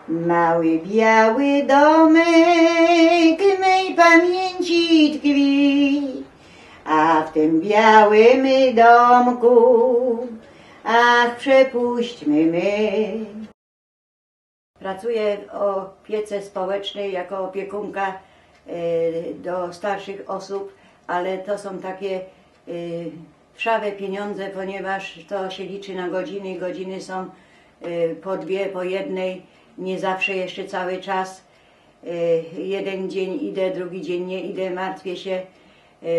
Mały biały domek mej pamięci tkwi, a w tym białym domku, ach, przepuśćmy my. Pracuję w opiece społecznej jako opiekunka do starszych osób, ale to są takie wszawe pieniądze, ponieważ to się liczy na godziny. Godziny są po dwie, po jednej, nie zawsze jeszcze cały czas. Jeden dzień idę, drugi dzień nie idę, martwię się,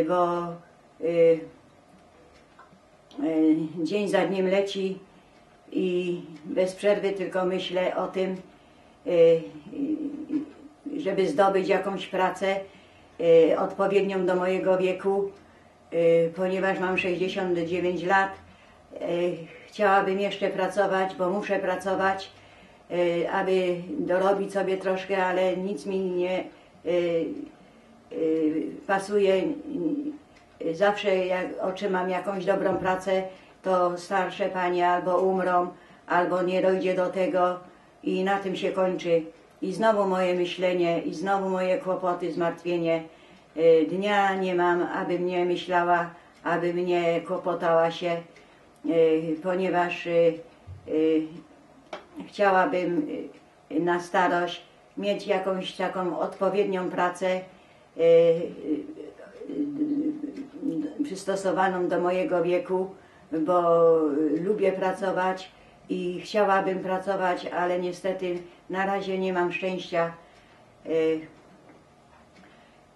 bo dzień za dniem leci i bez przerwy tylko myślę o tym, żeby zdobyć jakąś pracę odpowiednią do mojego wieku, ponieważ mam 69 lat. Chciałabym jeszcze pracować, bo muszę pracować, aby dorobić sobie troszkę, ale nic mi nie pasuje. Zawsze jak otrzymam jakąś dobrą pracę, to starsze panie albo umrą, albo nie dojdzie do tego i na tym się kończy. I znowu moje myślenie, i znowu moje kłopoty, zmartwienie. Dnia nie mam, aby mnie myślała, aby mnie kłopotała się, ponieważ chciałabym na starość mieć jakąś taką odpowiednią pracę przystosowaną do mojego wieku, bo lubię pracować i chciałabym pracować, ale niestety na razie nie mam szczęścia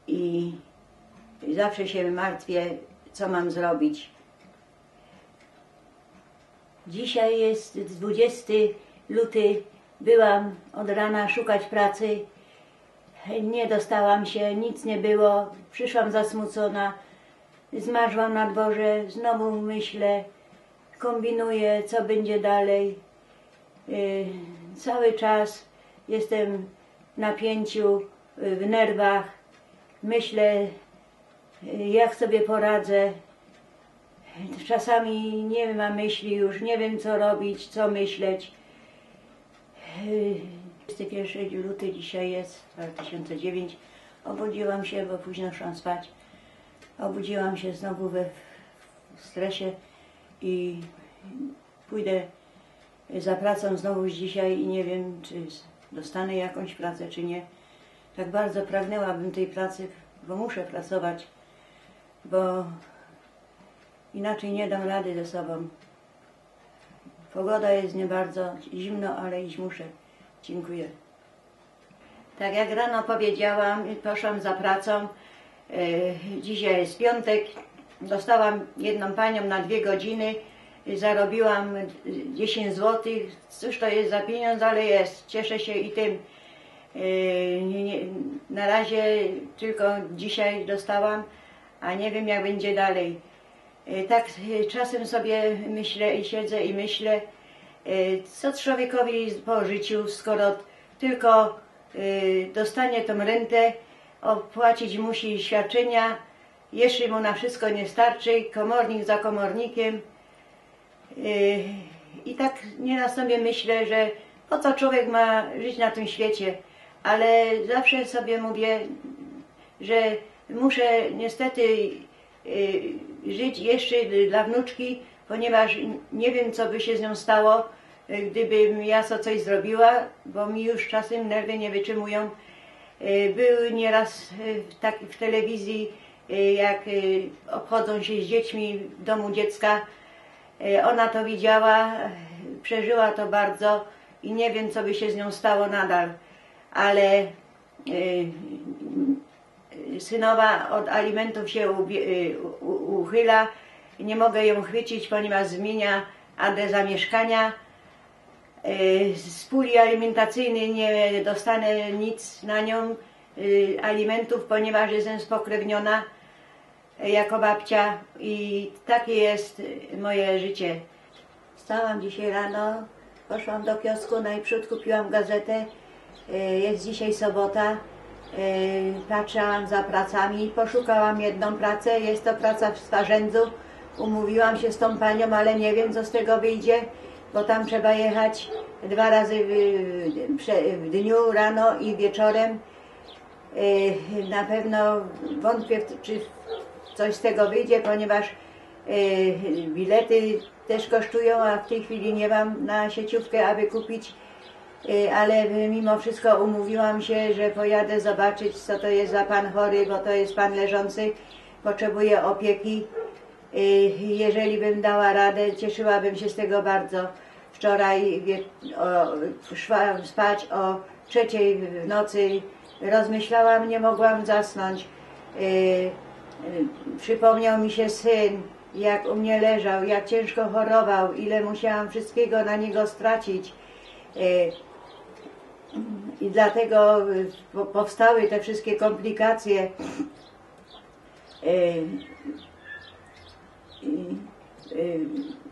i zawsze się martwię, co mam zrobić. Dzisiaj jest 20 luty, byłam od rana szukać pracy, nie dostałam się, nic nie było, przyszłam zasmucona, zmarzłam na dworze, znowu myślę, kombinuję, co będzie dalej. Cały czas jestem w napięciu, w nerwach, myślę, jak sobie poradzę. Czasami nie mam myśli już, nie wiem co robić, co myśleć. 21 luty dzisiaj jest, 2009. Obudziłam się, bo późno szłam spać. Obudziłam się znowu w stresie i pójdę za pracą znowu dzisiaj i nie wiem, czy dostanę jakąś pracę, czy nie. Tak bardzo pragnęłabym tej pracy, bo muszę pracować, bo inaczej nie dam rady ze sobą. Pogoda jest nie bardzo, zimno, ale iść muszę. Dziękuję. Tak jak rano powiedziałam, poszłam za pracą. Dzisiaj jest piątek. Dostałam jedną panią na 2 godziny. Zarobiłam 10 zł. Cóż to jest za pieniądz, ale jest. Cieszę się i tym. Na razie tylko dzisiaj dostałam, a nie wiem jak będzie dalej. Tak czasem sobie myślę i siedzę i myślę, co człowiekowi po życiu, skoro tylko dostanie tą rentę, opłacić musi świadczenia, jeszcze mu na wszystko nie starczy, komornik za komornikiem. I tak nieraz sobie myślę, że po co człowiek ma żyć na tym świecie, ale zawsze sobie mówię, że muszę niestety żyć jeszcze dla wnuczki, ponieważ nie wiem, co by się z nią stało, gdybym ja coś zrobiła, bo mi już czasem nerwy nie wytrzymują. Był nieraz tak w telewizji, jak obchodzą się z dziećmi w domu dziecka. Ona to widziała, przeżyła to bardzo i nie wiem, co by się z nią stało nadal, ale synowa od alimentów się uchyla, nie mogę ją chwycić, ponieważ zmienia adres mieszkania. Z puli alimentacyjnej nie dostanę nic na nią, alimentów, ponieważ jestem spokrewniona jako babcia i takie jest moje życie. Wstałam dzisiaj rano, poszłam do kiosku, najpierw kupiłam gazetę, jest dzisiaj sobota, patrzyłam za pracami, poszukałam jedną pracę, jest to praca w Starzędzu, umówiłam się z tą panią, ale nie wiem, co z tego wyjdzie, bo tam trzeba jechać 2 razy w dniu, rano i wieczorem. Na pewno wątpię, czy coś z tego wyjdzie, ponieważ bilety też kosztują, a w tej chwili nie mam na sieciówkę, aby kupić, ale mimo wszystko umówiłam się, że pojadę zobaczyć, co to jest za pan chory, bo to jest pan leżący, potrzebuje opieki. Jeżeli bym dała radę, cieszyłabym się z tego bardzo. Wczoraj szłam spać o 3 w nocy, rozmyślałam, nie mogłam zasnąć. Przypomniał mi się syn, jak u mnie leżał, jak ciężko chorował, ile musiałam wszystkiego na niego stracić. I dlatego powstały te wszystkie komplikacje.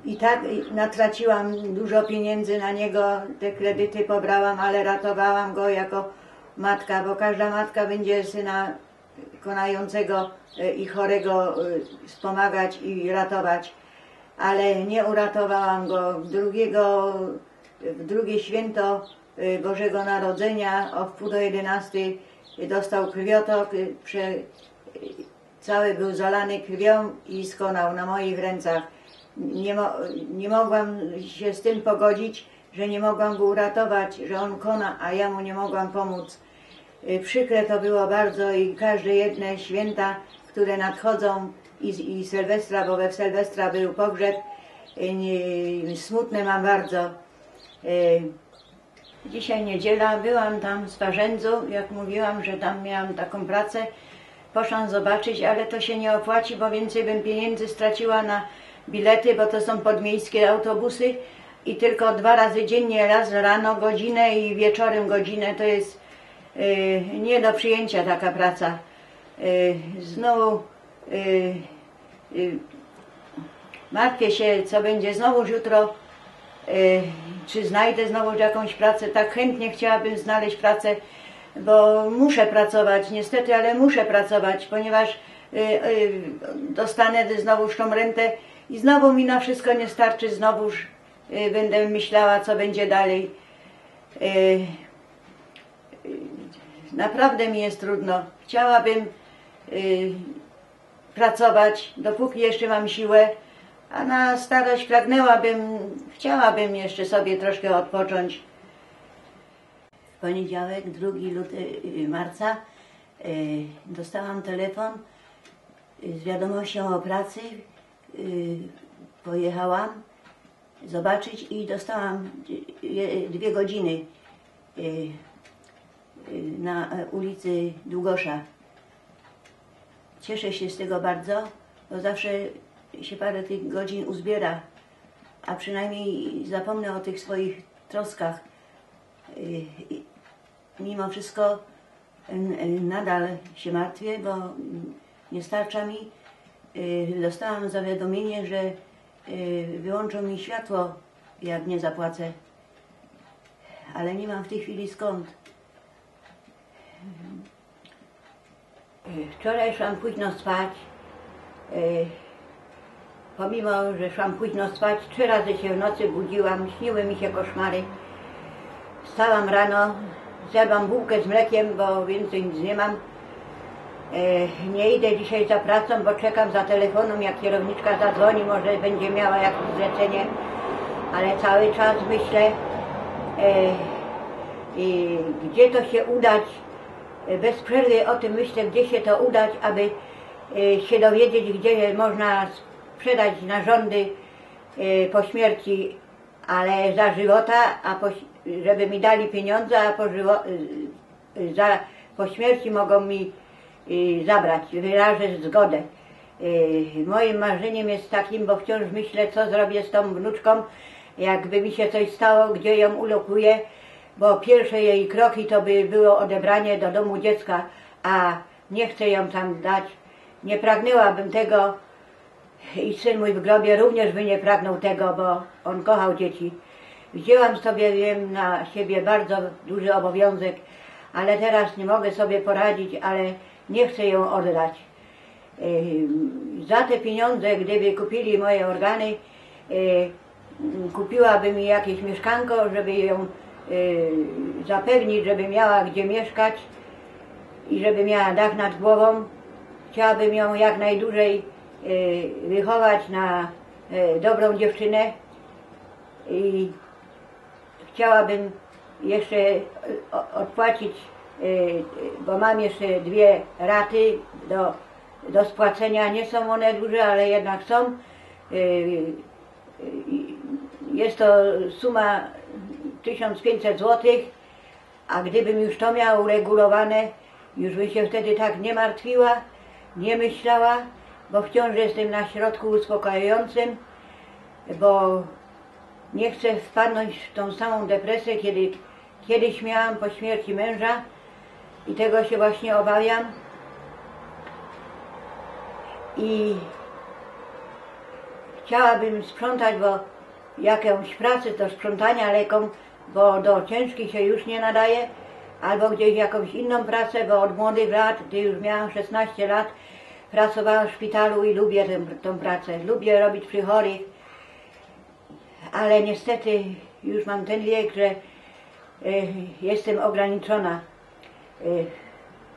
I tak natraciłam dużo pieniędzy na niego, te kredyty pobrałam, ale ratowałam go jako matka, bo każda matka będzie syna konającego i chorego wspomagać i ratować, ale nie uratowałam go. W drugie święto Bożego Narodzenia o wpół do 11 dostał krwiotok, cały był zalany krwią i skonał na moich rękach. Nie mogłam się z tym pogodzić, że nie mogłam go uratować, że on kona, a ja mu nie mogłam pomóc. Przykre to było bardzo i każde jedne święta, które nadchodzą i Sylwestra, bo we Sylwestra był pogrzeb, smutne mam bardzo. Dzisiaj niedziela, byłam tam w Sparzędzu, jak mówiłam, że tam miałam taką pracę. Poszłam zobaczyć, ale to się nie opłaci, bo więcej bym pieniędzy straciła na bilety, bo to są podmiejskie autobusy i tylko 2 razy dziennie, raz rano godzinę i wieczorem godzinę, to jest nie do przyjęcia taka praca. Znowu martwię się, co będzie znowu jutro, czy znajdę znowu jakąś pracę. Tak chętnie chciałabym znaleźć pracę, bo muszę pracować, niestety, ale muszę pracować, ponieważ dostanę znowuż tą rentę i znowu mi na wszystko nie starczy, znowuż będę myślała, co będzie dalej. Naprawdę mi jest trudno. Chciałabym pracować, dopóki jeszcze mam siłę, a na starość chciałabym jeszcze sobie troszkę odpocząć. W poniedziałek, 2 marca, dostałam telefon z wiadomością o pracy. Pojechałam zobaczyć i dostałam 2 godziny na ulicy Długosza. Cieszę się z tego bardzo, bo zawsze się parę tych godzin uzbiera, a przynajmniej zapomnę o tych swoich troskach. Mimo wszystko nadal się martwię, bo nie starcza mi. Dostałam zawiadomienie, że wyłączą mi światło, jak nie zapłacę, ale nie mam w tej chwili skąd. Wczoraj szłam późno spać. Pomimo, że szłam późno spać, 3 razy się w nocy budziłam, śniły mi się koszmary. Wstałam rano, zjadłam bułkę z mlekiem, bo więcej nic nie mam. Nie idę dzisiaj za pracą, bo czekam za telefonem, jak kierowniczka zadzwoni, może będzie miała jakieś zlecenie, ale cały czas myślę, gdzie to się udać. Bez przerwy o tym myślę, gdzie się to udać, aby się dowiedzieć, gdzie można sprzedać narządy po śmierci, ale za żywota, żeby mi dali pieniądze, a po śmierci mogą mi zabrać, wyrażę zgodę. Moim marzeniem jest takim, bo wciąż myślę, co zrobię z tą wnuczką, jakby mi się coś stało, gdzie ją ulokuję, bo pierwsze jej kroki to by było odebranie do domu dziecka, a nie chcę ją tam dać. Nie pragnęłabym tego i syn mój w grobie również by nie pragnął tego, bo on kochał dzieci. Wzięłam sobie, wiem, na siebie bardzo duży obowiązek, ale teraz nie mogę sobie poradzić, ale nie chcę ją oddać. Za te pieniądze, gdyby kupili moje organy, kupiłaby mi jakieś mieszkanko, żeby ją zapewnić, żeby miała gdzie mieszkać i żeby miała dach nad głową. Chciałabym ją jak najdłużej wychować na dobrą dziewczynę i chciałabym jeszcze odpłacić, bo mam jeszcze 2 raty do spłacenia. Nie są one duże, ale jednak są. Jest to suma 1500 zł, a gdybym już to miała uregulowane, już by się wtedy tak nie martwiła, nie myślała, bo wciąż jestem na środku uspokajającym, bo nie chcę wpadnąć w tą samą depresję, kiedy kiedyś miałam po śmierci męża i tego się właśnie obawiam. I chciałabym sprzątać, bo jakąś pracę do sprzątania leką, bo do ciężkich się już nie nadaje, albo gdzieś jakąś inną pracę, bo od młodych lat, gdy już miałam 16 lat, pracowałam w szpitalu i lubię tę pracę. Lubię robić przy chorych, ale niestety już mam ten wiek, że jestem ograniczona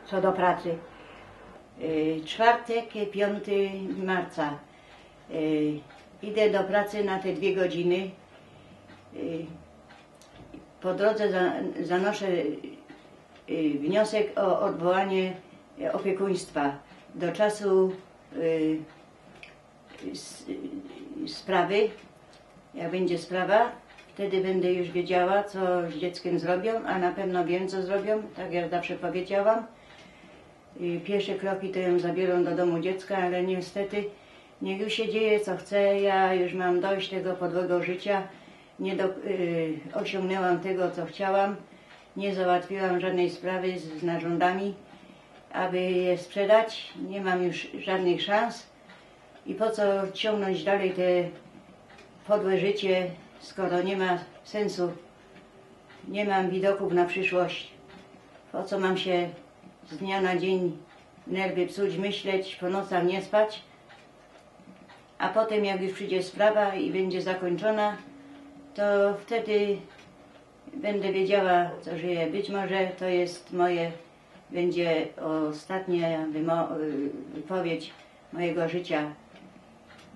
co do pracy. Czwartek, 5 marca. Idę do pracy na te 2 godziny. Po drodze zanoszę wniosek o odwołanie opiekuństwa do czasu sprawy. Jak będzie sprawa, wtedy będę już wiedziała, co z dzieckiem zrobią, a na pewno wiem, co zrobią, tak jak zawsze powiedziałam. Pierwsze kroki to ją zabiorą do domu dziecka, ale niestety niech już się dzieje, co chce. Ja już mam dość tego podłego życia. Nie osiągnęłam tego, co chciałam. Nie załatwiłam żadnej sprawy z narządami, aby je sprzedać. Nie mam już żadnych szans. I po co ciągnąć dalej te podłe życie, skoro nie ma sensu. Nie mam widoków na przyszłość. Po co mam się z dnia na dzień nerwy psuć, myśleć, po nocach nie spać, a potem jak już przyjdzie sprawa i będzie zakończona, to wtedy będę wiedziała, co żyję. Być może to jest będzie ostatnia wypowiedź mojego życia,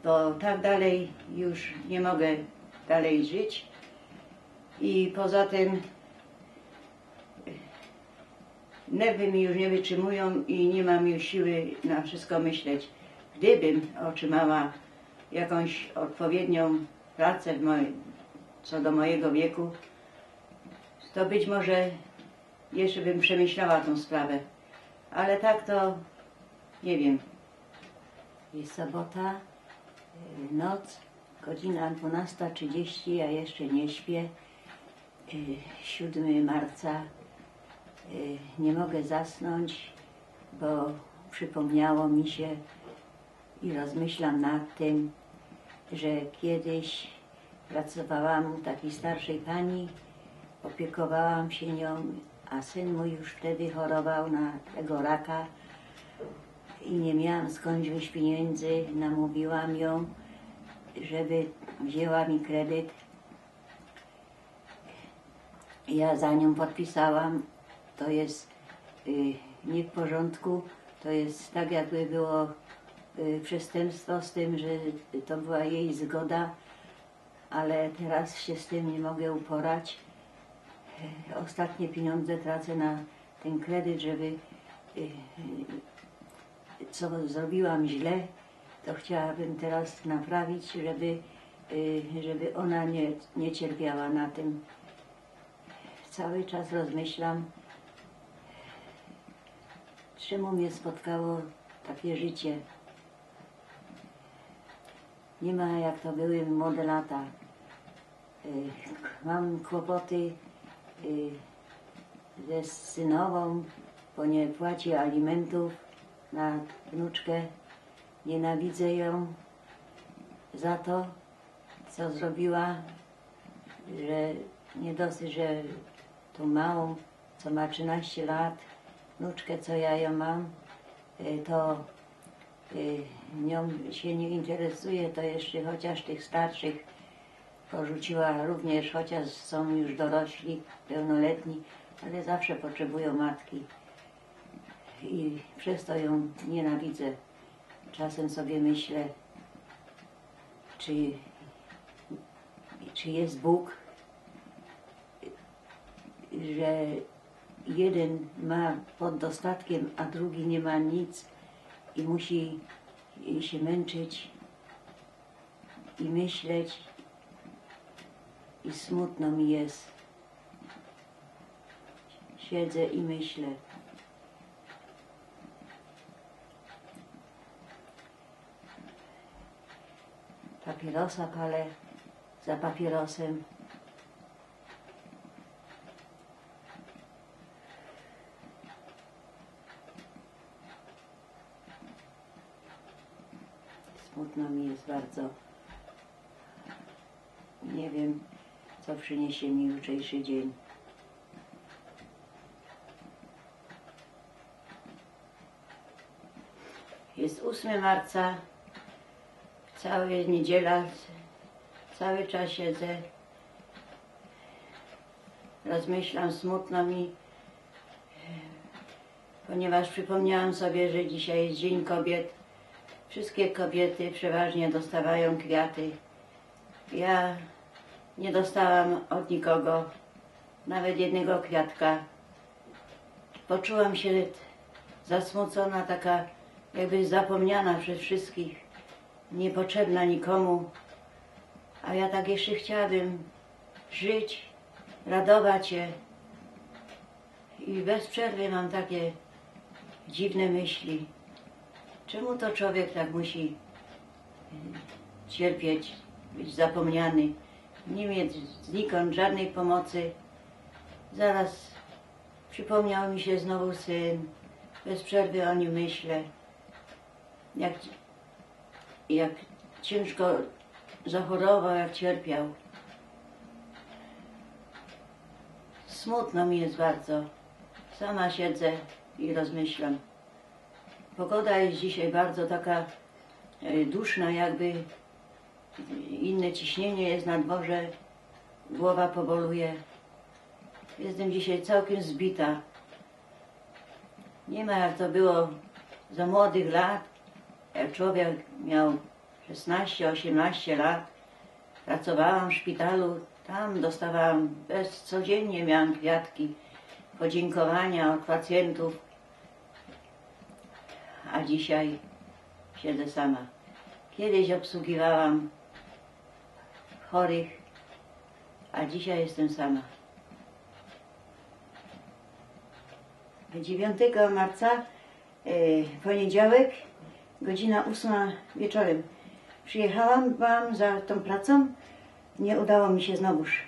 bo tak dalej już nie mogę dalej żyć i poza tym nerwy mi już nie wytrzymują i nie mam już siły na wszystko myśleć. Gdybym otrzymała jakąś odpowiednią pracę co do mojego wieku, to być może jeszcze bym przemyślała tą sprawę. Ale tak to nie wiem. Jest sobota, noc, godzina 12:30, ja jeszcze nie śpię. 7 marca. Nie mogę zasnąć, bo przypomniało mi się i rozmyślam nad tym, że kiedyś pracowałam u takiej starszej pani, opiekowałam się nią, a syn mój już wtedy chorował na tego raka i nie miałam skąd wziąć pieniędzy. Namówiłam ją, żeby wzięła mi kredyt. Ja za nią podpisałam. To jest nie w porządku, to jest tak, jakby było przestępstwo, z tym, że to była jej zgoda, ale teraz się z tym nie mogę uporać. Ostatnie pieniądze tracę na ten kredyt, żeby co zrobiłam źle, to chciałabym teraz naprawić, żeby ona nie cierpiała na tym. Cały czas rozmyślam, czemu mnie spotkało takie życie. Nie ma jak to były młode lata. Mam kłopoty ze synową, bo nie płaci alimentów na wnuczkę. Nienawidzę ją za to, co zrobiła, że nie dosyć, że tą małą, co ma 13 lat, wnuczkę, co ja ją mam, to nią się nie interesuje, to jeszcze chociaż tych starszych porzuciła również, chociaż są już dorośli, pełnoletni, ale zawsze potrzebują matki. I przez to ją nienawidzę. Czasem sobie myślę, czy jest Bóg, że jeden ma pod dostatkiem, a drugi nie ma nic i musi się męczyć i myśleć, i smutno mi jest. Siedzę i myślę. Papierosa palę, za papierosem. Smutno mi jest bardzo. Nie wiem, co przyniesie mi jutrzejszy dzień. Jest 8 marca, cała niedziela, cały czas siedzę, rozmyślam, smutno mi, ponieważ przypomniałam sobie, że dzisiaj jest Dzień Kobiet. Wszystkie kobiety przeważnie dostawają kwiaty. Ja nie dostałam od nikogo nawet jednego kwiatka. Poczułam się zasmucona, taka jakby zapomniana przez wszystkich, niepotrzebna nikomu. A ja tak jeszcze chciałabym żyć, radować się. I bez przerwy mam takie dziwne myśli. Czemu to człowiek tak musi cierpieć, być zapomniany, nie mieć znikąd żadnej pomocy? Zaraz przypomniał mi się znowu syn, bez przerwy o nim myślę, jak ciężko zachorował, jak cierpiał. Smutno mi jest bardzo, sama siedzę i rozmyślam. Pogoda jest dzisiaj bardzo taka duszna, jakby inne ciśnienie jest na dworze, głowa poboluje. Jestem dzisiaj całkiem zbita. Nie ma jak to było za młodych lat, jak człowiek miał 16-18 lat. Pracowałam w szpitalu, tam dostawałam, codziennie miałam kwiatki, podziękowania od pacjentów. A dzisiaj siedzę sama. Kiedyś obsługiwałam chorych, a dzisiaj jestem sama. 9 marca, poniedziałek, godzina 8 wieczorem. Przyjechałam za tą pracą, nie udało mi się znowuż.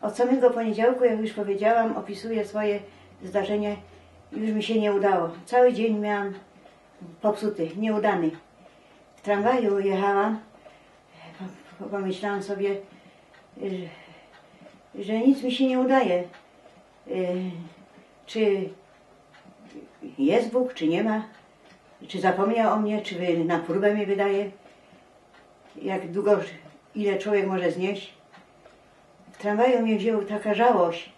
Od samego poniedziałku, jak już powiedziałam, opisuję swoje zdarzenie, już mi się nie udało. Cały dzień miałam popsuty, nieudany. W tramwaju jechałam, pomyślałam sobie, że nic mi się nie udaje. Czy jest Bóg, czy nie ma? Czy zapomniał o mnie, czy na próbę mnie wydaje? Jak długo, ile człowiek może znieść? W tramwaju mnie wzięła taka żałość,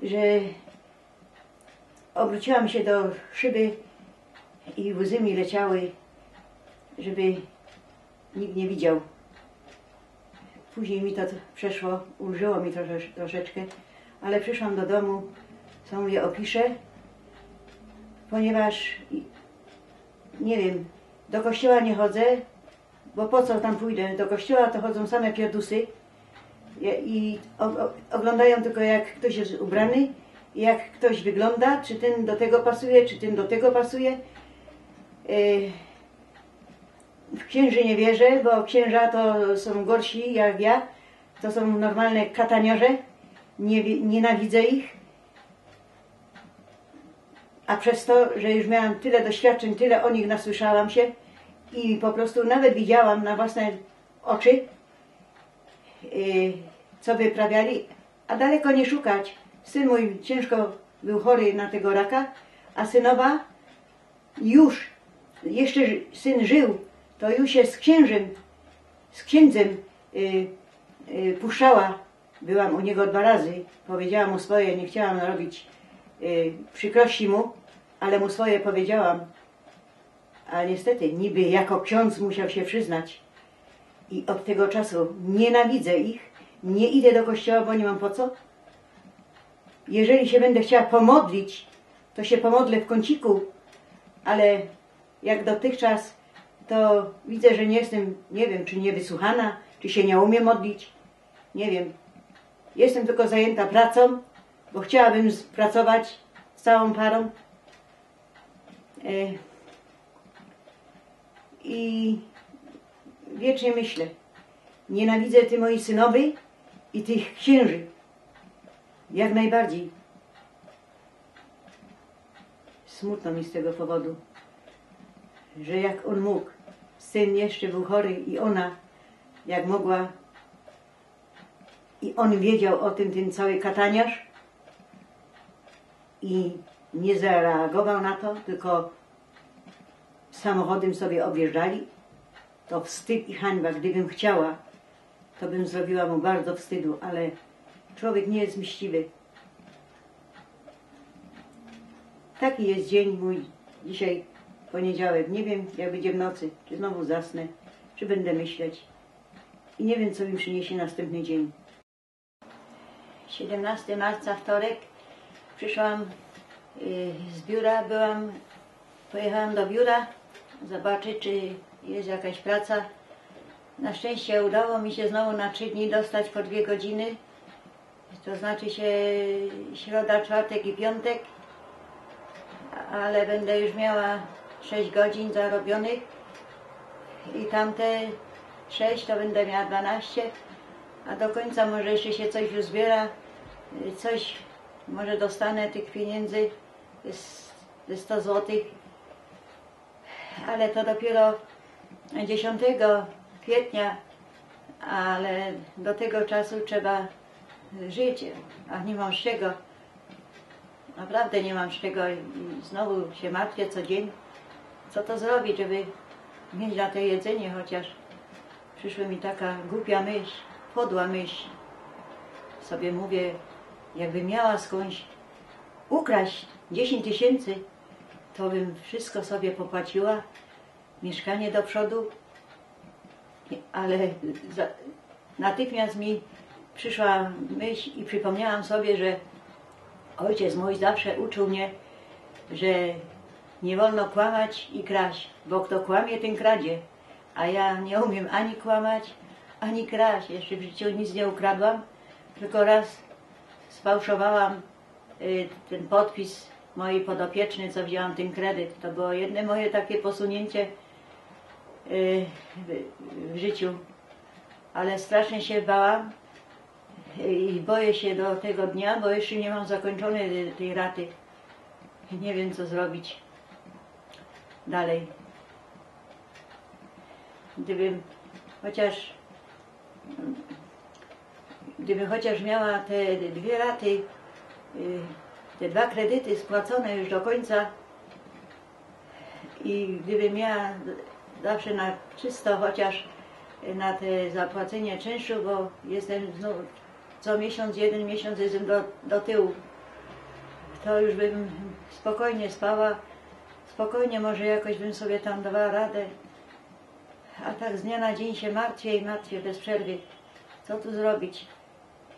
że obróciłam się do szyby i łzy mi leciały, żeby nikt nie widział. Później mi to przeszło, ulżyło mi troszeczkę, ale przyszłam do domu, co mówię, opiszę, ponieważ, nie wiem, do kościoła nie chodzę, bo po co tam pójdę? Do kościoła to chodzą same pierdusy i oglądają tylko, jak ktoś jest ubrany, jak ktoś wygląda, czy ten do tego pasuje, czy ten do tego pasuje. W księży nie wierzę, bo księża to są gorsi jak ja, to są normalne kataniarze, nienawidzę ich. A przez to, że już miałam tyle doświadczeń, tyle o nich nasłyszałam się i po prostu nawet widziałam na własne oczy, co wyprawiali, a daleko nie szukać. Syn mój ciężko był chory na tego raka, a synowa już, jeszcze syn żył, to już jest z księdzem puszczała, byłam u niego 2 razy, powiedziałam mu swoje, nie chciałam narobić przykrości mu, ale mu swoje powiedziałam. Ale niestety, niby jako ksiądz musiał się przyznać. I od tego czasu nienawidzę ich, nie idę do kościoła, bo nie mam po co. Jeżeli się będę chciała pomodlić, to się pomodlę w kąciku, ale jak dotychczas, to widzę, że nie jestem, nie wiem, czy nie wysłuchana, czy się nie umiem modlić, nie wiem. Jestem tylko zajęta pracą, bo chciałabym pracować z całą parą. I wiecznie myślę, nienawidzę tych moich synowi i tych księży. Jak najbardziej. Smutno mi z tego powodu, że jak on mógł, syn jeszcze był chory i ona, jak mogła, i on wiedział o tym, ten cały kataniarz i nie zareagował na to, tylko samochodem sobie objeżdżali, to wstyd i hańba. Gdybym chciała, to bym zrobiła mu bardzo wstydu, ale człowiek nie jest mściwy. Taki jest dzień mój dzisiaj, poniedziałek. Nie wiem, jak będzie w nocy, czy znowu zasnę, czy będę myśleć. I nie wiem, co mi przyniesie następny dzień. 17 marca, wtorek, przyszłam z biura, pojechałam do biura zobaczyć, czy jest jakaś praca. Na szczęście udało mi się znowu na 3 dni dostać po 2 godziny, to znaczy się środa, czwartek i piątek, ale będę już miała 6 godzin zarobionych i tamte 6 to będę miała 12, a do końca może jeszcze się coś uzbiera, coś może dostanę tych pieniędzy ze 100 zł, ale to dopiero 10 kwietnia, ale do tego czasu trzeba żyć, a nie mam z czego. Naprawdę nie mam z czego i znowu się martwię co dzień, co to zrobić, żeby mieć na to jedzenie chociaż. Przyszła mi taka głupia myśl, podła myśl. Sobie mówię, jakbym miała skądś ukraść 10 000, to bym wszystko sobie popłaciła, mieszkanie do przodu, ale natychmiast mi przyszła myśl i przypomniałam sobie, że ojciec mój zawsze uczył mnie, że nie wolno kłamać i kraść, bo kto kłamie, ten kradzie. A ja nie umiem ani kłamać, ani kraść. Jeszcze w życiu nic nie ukradłam, tylko raz sfałszowałam ten podpis mojej podopiecznej, co wzięłam ten kredyt. To było jedno moje takie posunięcie w życiu, ale strasznie się bałam i boję się do tego dnia, bo jeszcze nie mam zakończonej tej raty. Nie wiem, co zrobić dalej. Gdybym chociaż miała te 2 raty, te 2 kredyty spłacone już do końca i gdybym miała zawsze na czysto chociaż na te zapłacenie czynszu, bo jestem znów co miesiąc, 1 miesiąc jestem do tyłu, to już bym spokojnie spała, spokojnie może jakoś bym sobie tam dawała radę, a tak z dnia na dzień się martwię i martwię bez przerwy. Co tu zrobić?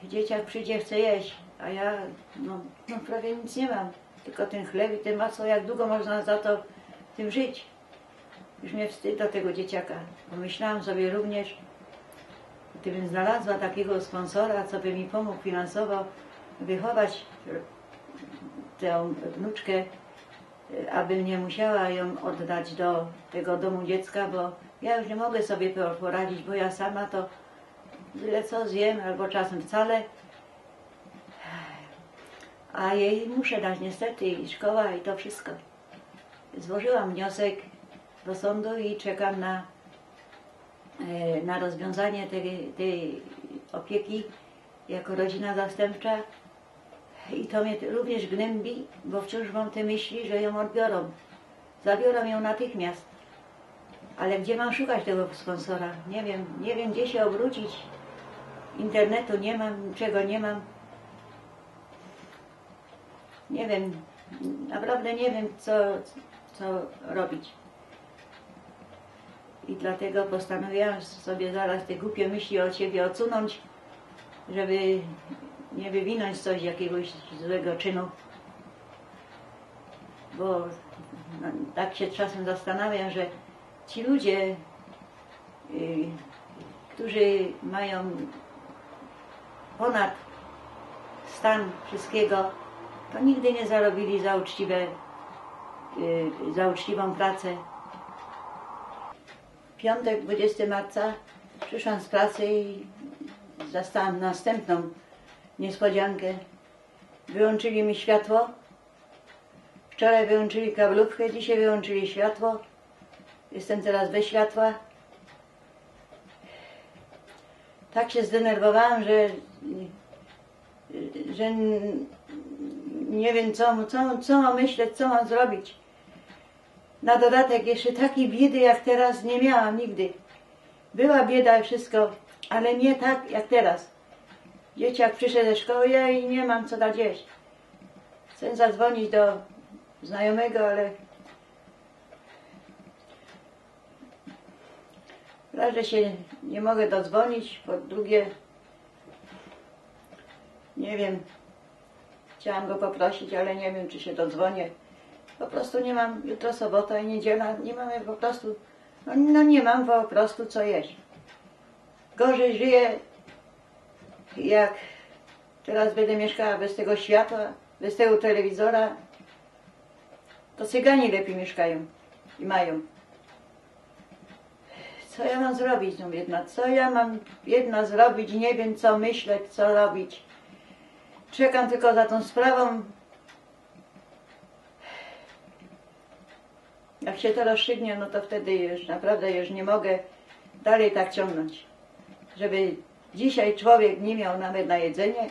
Dzieciak przyjdzie, chce jeść, a ja no prawie nic nie mam, tylko ten chleb i ten masło, jak długo można za to tym żyć? Już mnie wstyd do tego dzieciaka. Pomyślałam sobie również, gdybym znalazła takiego sponsora, co by mi pomógł finansowo wychować tę wnuczkę, abym nie musiała ją oddać do tego domu dziecka, bo ja już nie mogę sobie poradzić, bo ja sama to byle co zjem, albo czasem wcale, a jej muszę dać niestety i szkoła i to wszystko. Złożyłam wniosek do sądu i czekam na rozwiązanie tej opieki jako rodzina zastępcza i to mnie również gnębi, bo wciąż mam te myśli, że ją odbiorą. Zabiorą ją natychmiast. Ale gdzie mam szukać tego sponsora? Nie wiem gdzie się obrócić. internetu nie mam, niczego nie mam. Nie wiem, naprawdę nie wiem, co robić. I dlatego postanowiłam sobie zaraz te głupie myśli od siebie odsunąć, żeby nie wywinąć coś, jakiegoś złego czynu. Bo no, tak się czasem zastanawiam, że ci ludzie, którzy mają ponad stan wszystkiego, to nigdy nie zarobili za uczciwą pracę. Piątek, 20 marca, przyszłam z pracy i zastałam następną niespodziankę. Wyłączyli mi światło. Wczoraj wyłączyli kablówkę, dzisiaj wyłączyli światło. Jestem teraz bez światła. Tak się zdenerwowałam, że nie wiem co mam myśleć, co mam zrobić. Na dodatek jeszcze takiej biedy jak teraz nie miałam nigdy. Była bieda i wszystko, ale nie tak jak teraz. Dzieciak przyszedł ze szkoły, ja i nie mam co dać jeść. Chcę zadzwonić do znajomego, ale raz, że się nie mogę dodzwonić, po drugie nie wiem, chciałam go poprosić, ale nie wiem, czy się dodzwonię. Po prostu nie mam, jutro sobota i niedziela, nie mamy po prostu, no nie mam po prostu co jeść. Gorzej żyję, jak teraz będę mieszkała bez tego światła, bez tego telewizora. To cyganie lepiej mieszkają i mają. Co ja mam zrobić, no biedna? Co ja mam biedna zrobić? Nie wiem, co myśleć, co robić. Czekam tylko za tą sprawą. Jak się to rozstrzygnie, no to wtedy już naprawdę już nie mogę dalej tak ciągnąć. Żeby dzisiaj człowiek nie miał nawet na jedzenie.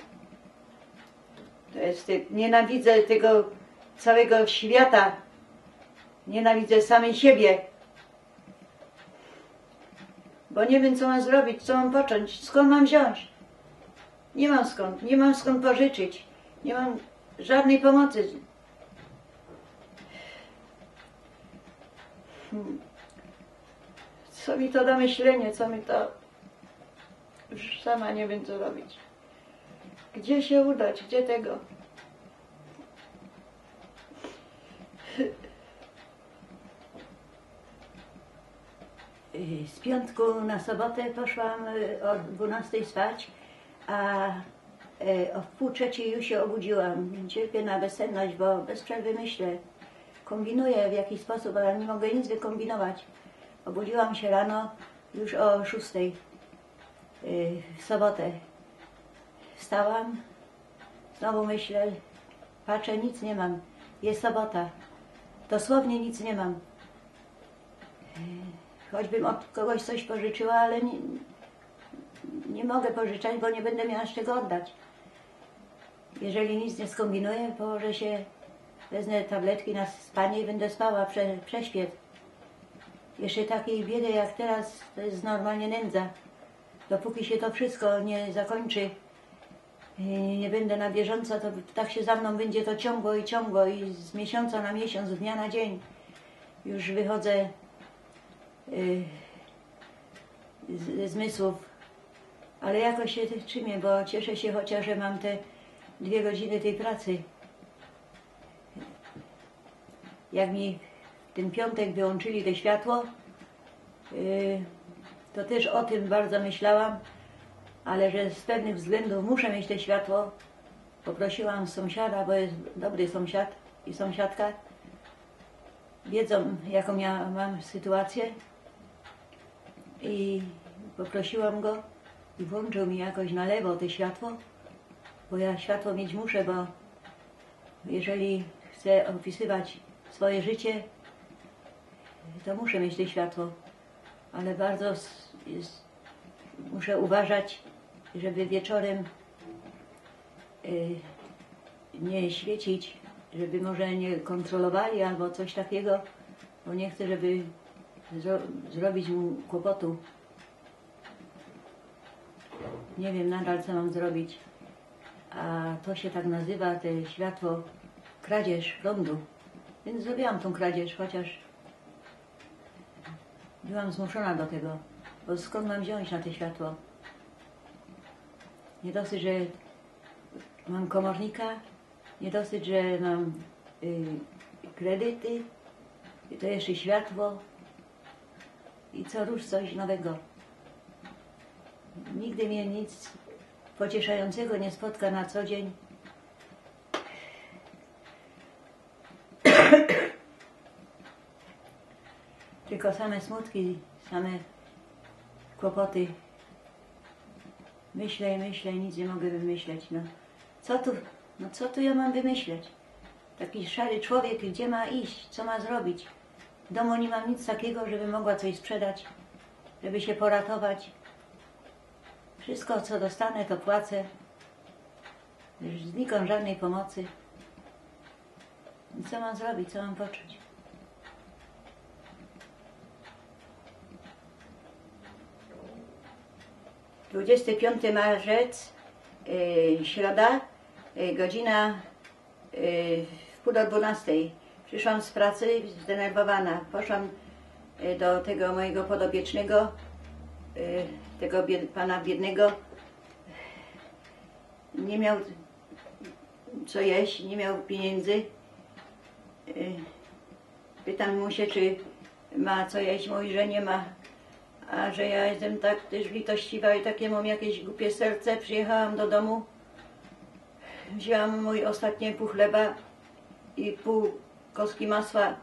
To jest, nienawidzę tego całego świata. Nienawidzę samej siebie. Bo nie wiem, co mam zrobić, co mam począć, skąd mam wziąć. Nie mam skąd pożyczyć. Nie mam żadnej pomocy. Co mi to da myślenie, co mi to... Już sama nie wiem, co robić. Gdzie się udać, gdzie tego? Z piątku na sobotę poszłam o 12 spać, a o 2:30 już się obudziłam. Cierpię na bezsenność, bo bez przerwy myślę. Kombinuję w jakiś sposób, ale nie mogę nic wykombinować. Obudziłam się rano już o 6 w sobotę. Wstałam, znowu myślę, patrzę, nic nie mam. Jest sobota. Dosłownie nic nie mam. Choćbym od kogoś coś pożyczyła, ale nie mogę pożyczać, bo nie będę miała z czego oddać. Jeżeli nic nie skombinuję, położę się, wezmę tabletki na spanie i będę spała, prześpię. Jeszcze takiej biedy jak teraz, to jest normalnie nędza. Dopóki się to wszystko nie zakończy, nie będę na bieżąco, to tak się za mną będzie to ciągło i z miesiąca na miesiąc, z dnia na dzień już wychodzę ze zmysłów, ale jakoś się trzymię, bo cieszę się chociaż, że mam te 2 godziny tej pracy. Jak mi w ten piątek wyłączyli to światło, to też o tym bardzo myślałam, ale że z pewnych względów muszę mieć to światło. Poprosiłam sąsiada, bo jest dobry sąsiad i sąsiadka. Wiedzą, jaką ja mam sytuację. I poprosiłam go i włączył mi jakoś na lewo to światło, bo ja światło mieć muszę, bo jeżeli chcę opisywać swoje życie, to muszę mieć to światło, ale bardzo muszę uważać, żeby wieczorem nie świecić, żeby może nie kontrolowali albo coś takiego, bo nie chcę, żeby zrobić mu kłopotu. Nie wiem nadal, co mam zrobić. A to się tak nazywa, te światło, kradzież prądu. Więc zrobiłam tą kradzież, chociaż byłam zmuszona do tego. Bo skąd mam wziąć na to światło? Nie dosyć, że mam komornika, nie dosyć, że mam kredyty, to jeszcze światło i co rusz coś nowego. Nigdy mnie nic pocieszającego nie spotka na co dzień. Tylko same smutki, same kłopoty. Myślę, nic nie mogę wymyśleć. Co tu ja mam wymyśleć? Taki szary człowiek, gdzie ma iść, co ma zrobić? W domu nie mam nic takiego, żeby mogła coś sprzedać, żeby się poratować. Wszystko, co dostanę, to płacę. Znikąd żadnej pomocy. I co mam zrobić, co mam począć? Dwudziesty 25 marzec, środa, godzina w 11:30. Przyszłam z pracy zdenerwowana. Poszłam do tego mojego podopiecznego, tego pana biednego. Nie miał co jeść, nie miał pieniędzy. Pytam mu się, czy ma co jeść. Mówi, że nie ma. A że ja jestem tak też litościwa i takie mam jakieś głupie serce. Przyjechałam do domu, wzięłam mój ostatni pół chleba i pół kostki masła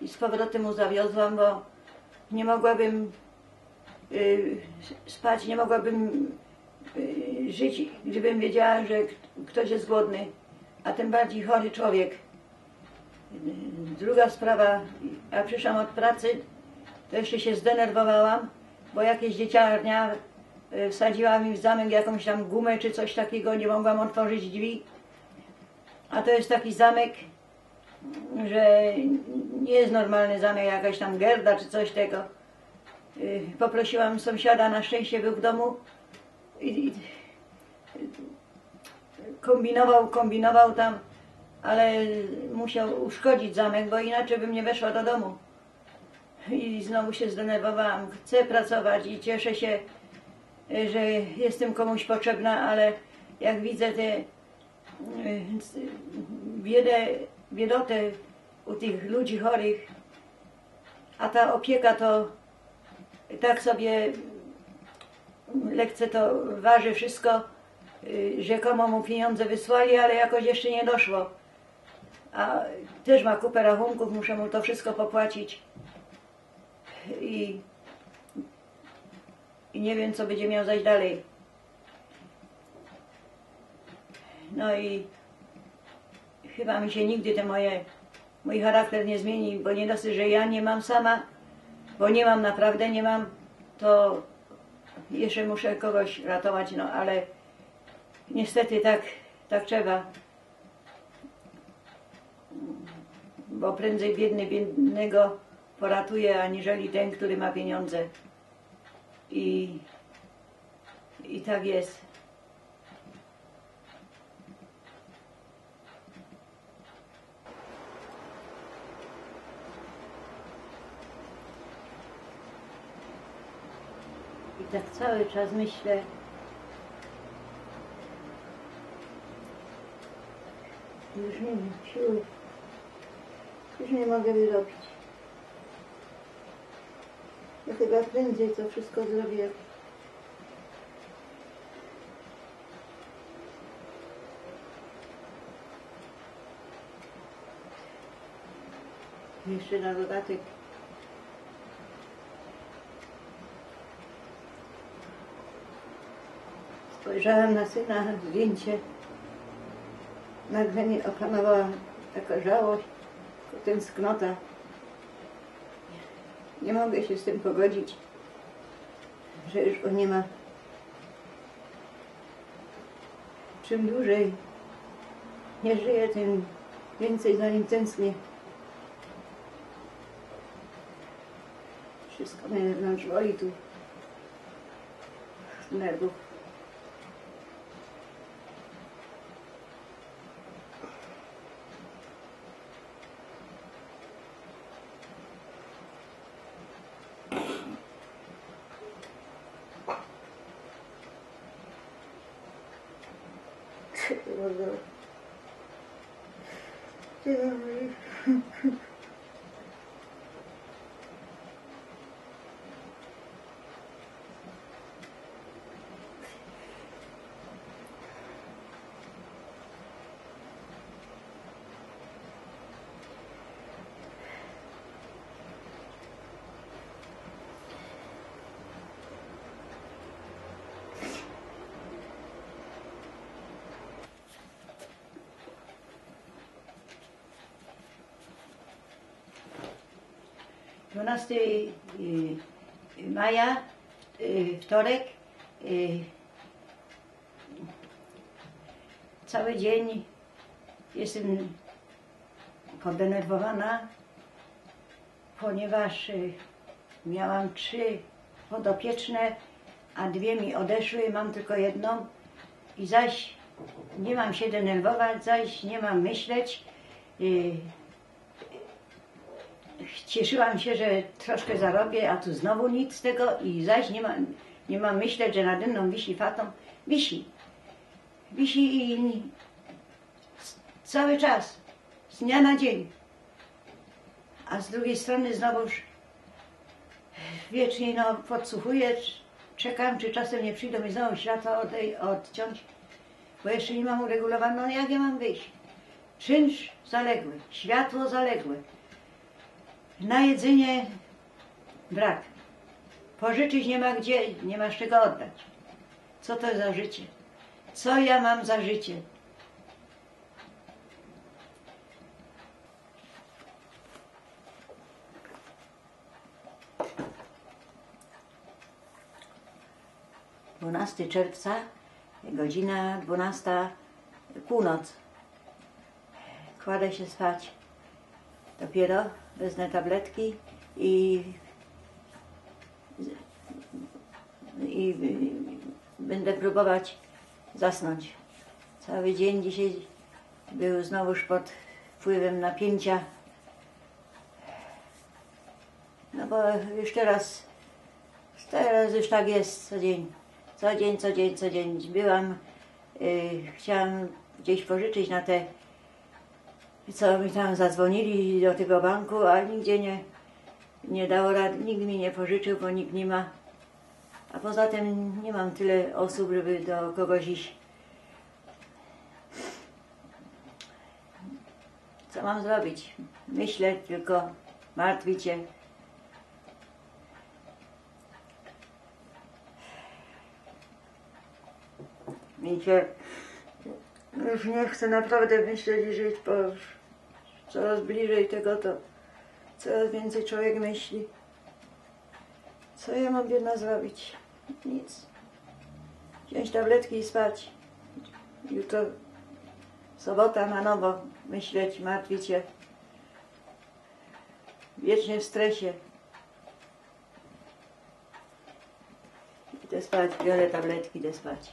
i z powrotem mu zawiozłam, bo nie mogłabym spać, nie mogłabym żyć, gdybym wiedziała, że ktoś jest głodny, a tym bardziej chory człowiek. Druga sprawa, ja przyszłam od pracy, to jeszcze się zdenerwowałam, bo jakieś dzieciarnia wsadziła mi w zamek jakąś tam gumę czy coś takiego, nie mogłam otworzyć drzwi. A to jest taki zamek, że nie jest normalny zamek, jakaś tam gerda czy coś tego. Poprosiłam sąsiada, na szczęście był w domu i kombinował tam, ale musiał uszkodzić zamek, bo inaczej bym nie weszła do domu. I znowu się zdenerwowałam. Chcę pracować i cieszę się, że jestem komuś potrzebna, ale jak widzę tę biedotę u tych ludzi chorych, a ta opieka to tak sobie lekce to waży wszystko, rzekomo mu pieniądze wysłali, ale jakoś jeszcze nie doszło. A też ma kupę rachunków, muszę mu to wszystko popłacić. I nie wiem, co będzie miał zaś dalej. No i chyba mi się nigdy mój charakter nie zmieni, bo nie dosyć, że ja nie mam sama, bo nie mam, naprawdę nie mam, to jeszcze muszę kogoś ratować, no ale niestety tak trzeba. Bo prędzej biedny biednego poratuje, aniżeli ten, który ma pieniądze. I tak jest. I tak cały czas myślę, już nie wiem, siły, już nie mogę wyrobić. Ja chyba prędzej to wszystko zrobię. Jeszcze na dodatek spojrzałam na syna, zdjęcie. Nagle mnie opanowała taka żałość, tęsknota. Nie mogę się z tym pogodzić, że już go nie ma. Czym dłużej nie żyję, tym więcej za nim tęsknię. Wszystko mnie wewnątrz boli tu, nerwów. bardzo. Dzień dobry. Maja, wtorek, cały dzień jestem podenerwowana, ponieważ miałam 3 podopieczne, a 2 mi odeszły, mam tylko jedną i zaś nie mam się denerwować, zaś nie mam myśleć. Cieszyłam się, że troszkę zarobię, a tu znowu nic z tego i zaś nie mam myśleć, że nade mną wisi fatum. Wisi i cały czas, z dnia na dzień. A z drugiej strony znowuż wiecznie podsłuchuję, czekam, czy czasem nie przyjdą mi znowu światła odciąć, bo jeszcze nie mam uregulowane, no jak ja mam wyjść? Czynsz zaległy, światło zaległe. Na jedzenie brak. Pożyczyć nie ma gdzie, nie masz czego oddać. Co to za życie? Co ja mam za życie? Dwunasty czerwca, godzina 12, północ. Kładę się spać. Dopiero wezmę tabletki i będę próbować zasnąć. Cały dzień dzisiaj był znowuż pod wpływem napięcia. No bo już teraz już tak jest co dzień. Byłam, chciałam gdzieś pożyczyć na te, co mi tam zadzwonili do tego banku, a nigdzie nie dało rady, nikt mi nie pożyczył, bo nikt nie ma. A poza tym nie mam tyle osób, żeby do kogoś iść. Co mam zrobić? Myślę tylko, martwić się. Mi się już nie chcę naprawdę myśleć i żyć, bo coraz bliżej tego to coraz więcej człowiek myśli. Co ja mam biedna zrobić? Nic. Wziąć tabletki i spać. Jutro sobota na nowo myśleć, martwić się. Wiecznie w stresie. Idę spać, biorę tabletki, idę spać.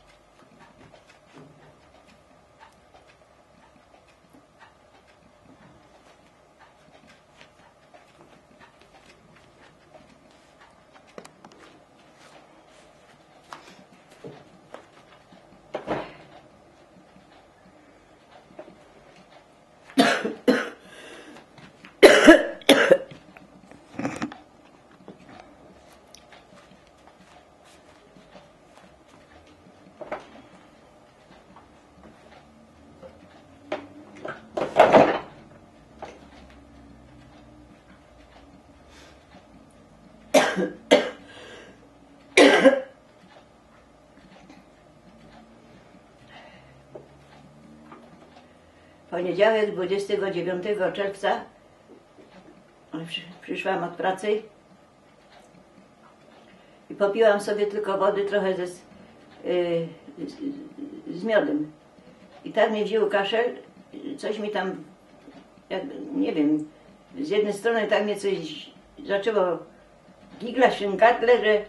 Poniedziałek, 29 czerwca, przyszłam od pracy i popiłam sobie tylko wody trochę z miodem. I tak mnie wziął kaszel, coś mi tam, nie wiem, z jednej strony tak mnie coś zaczęło giglać w tym gardle, że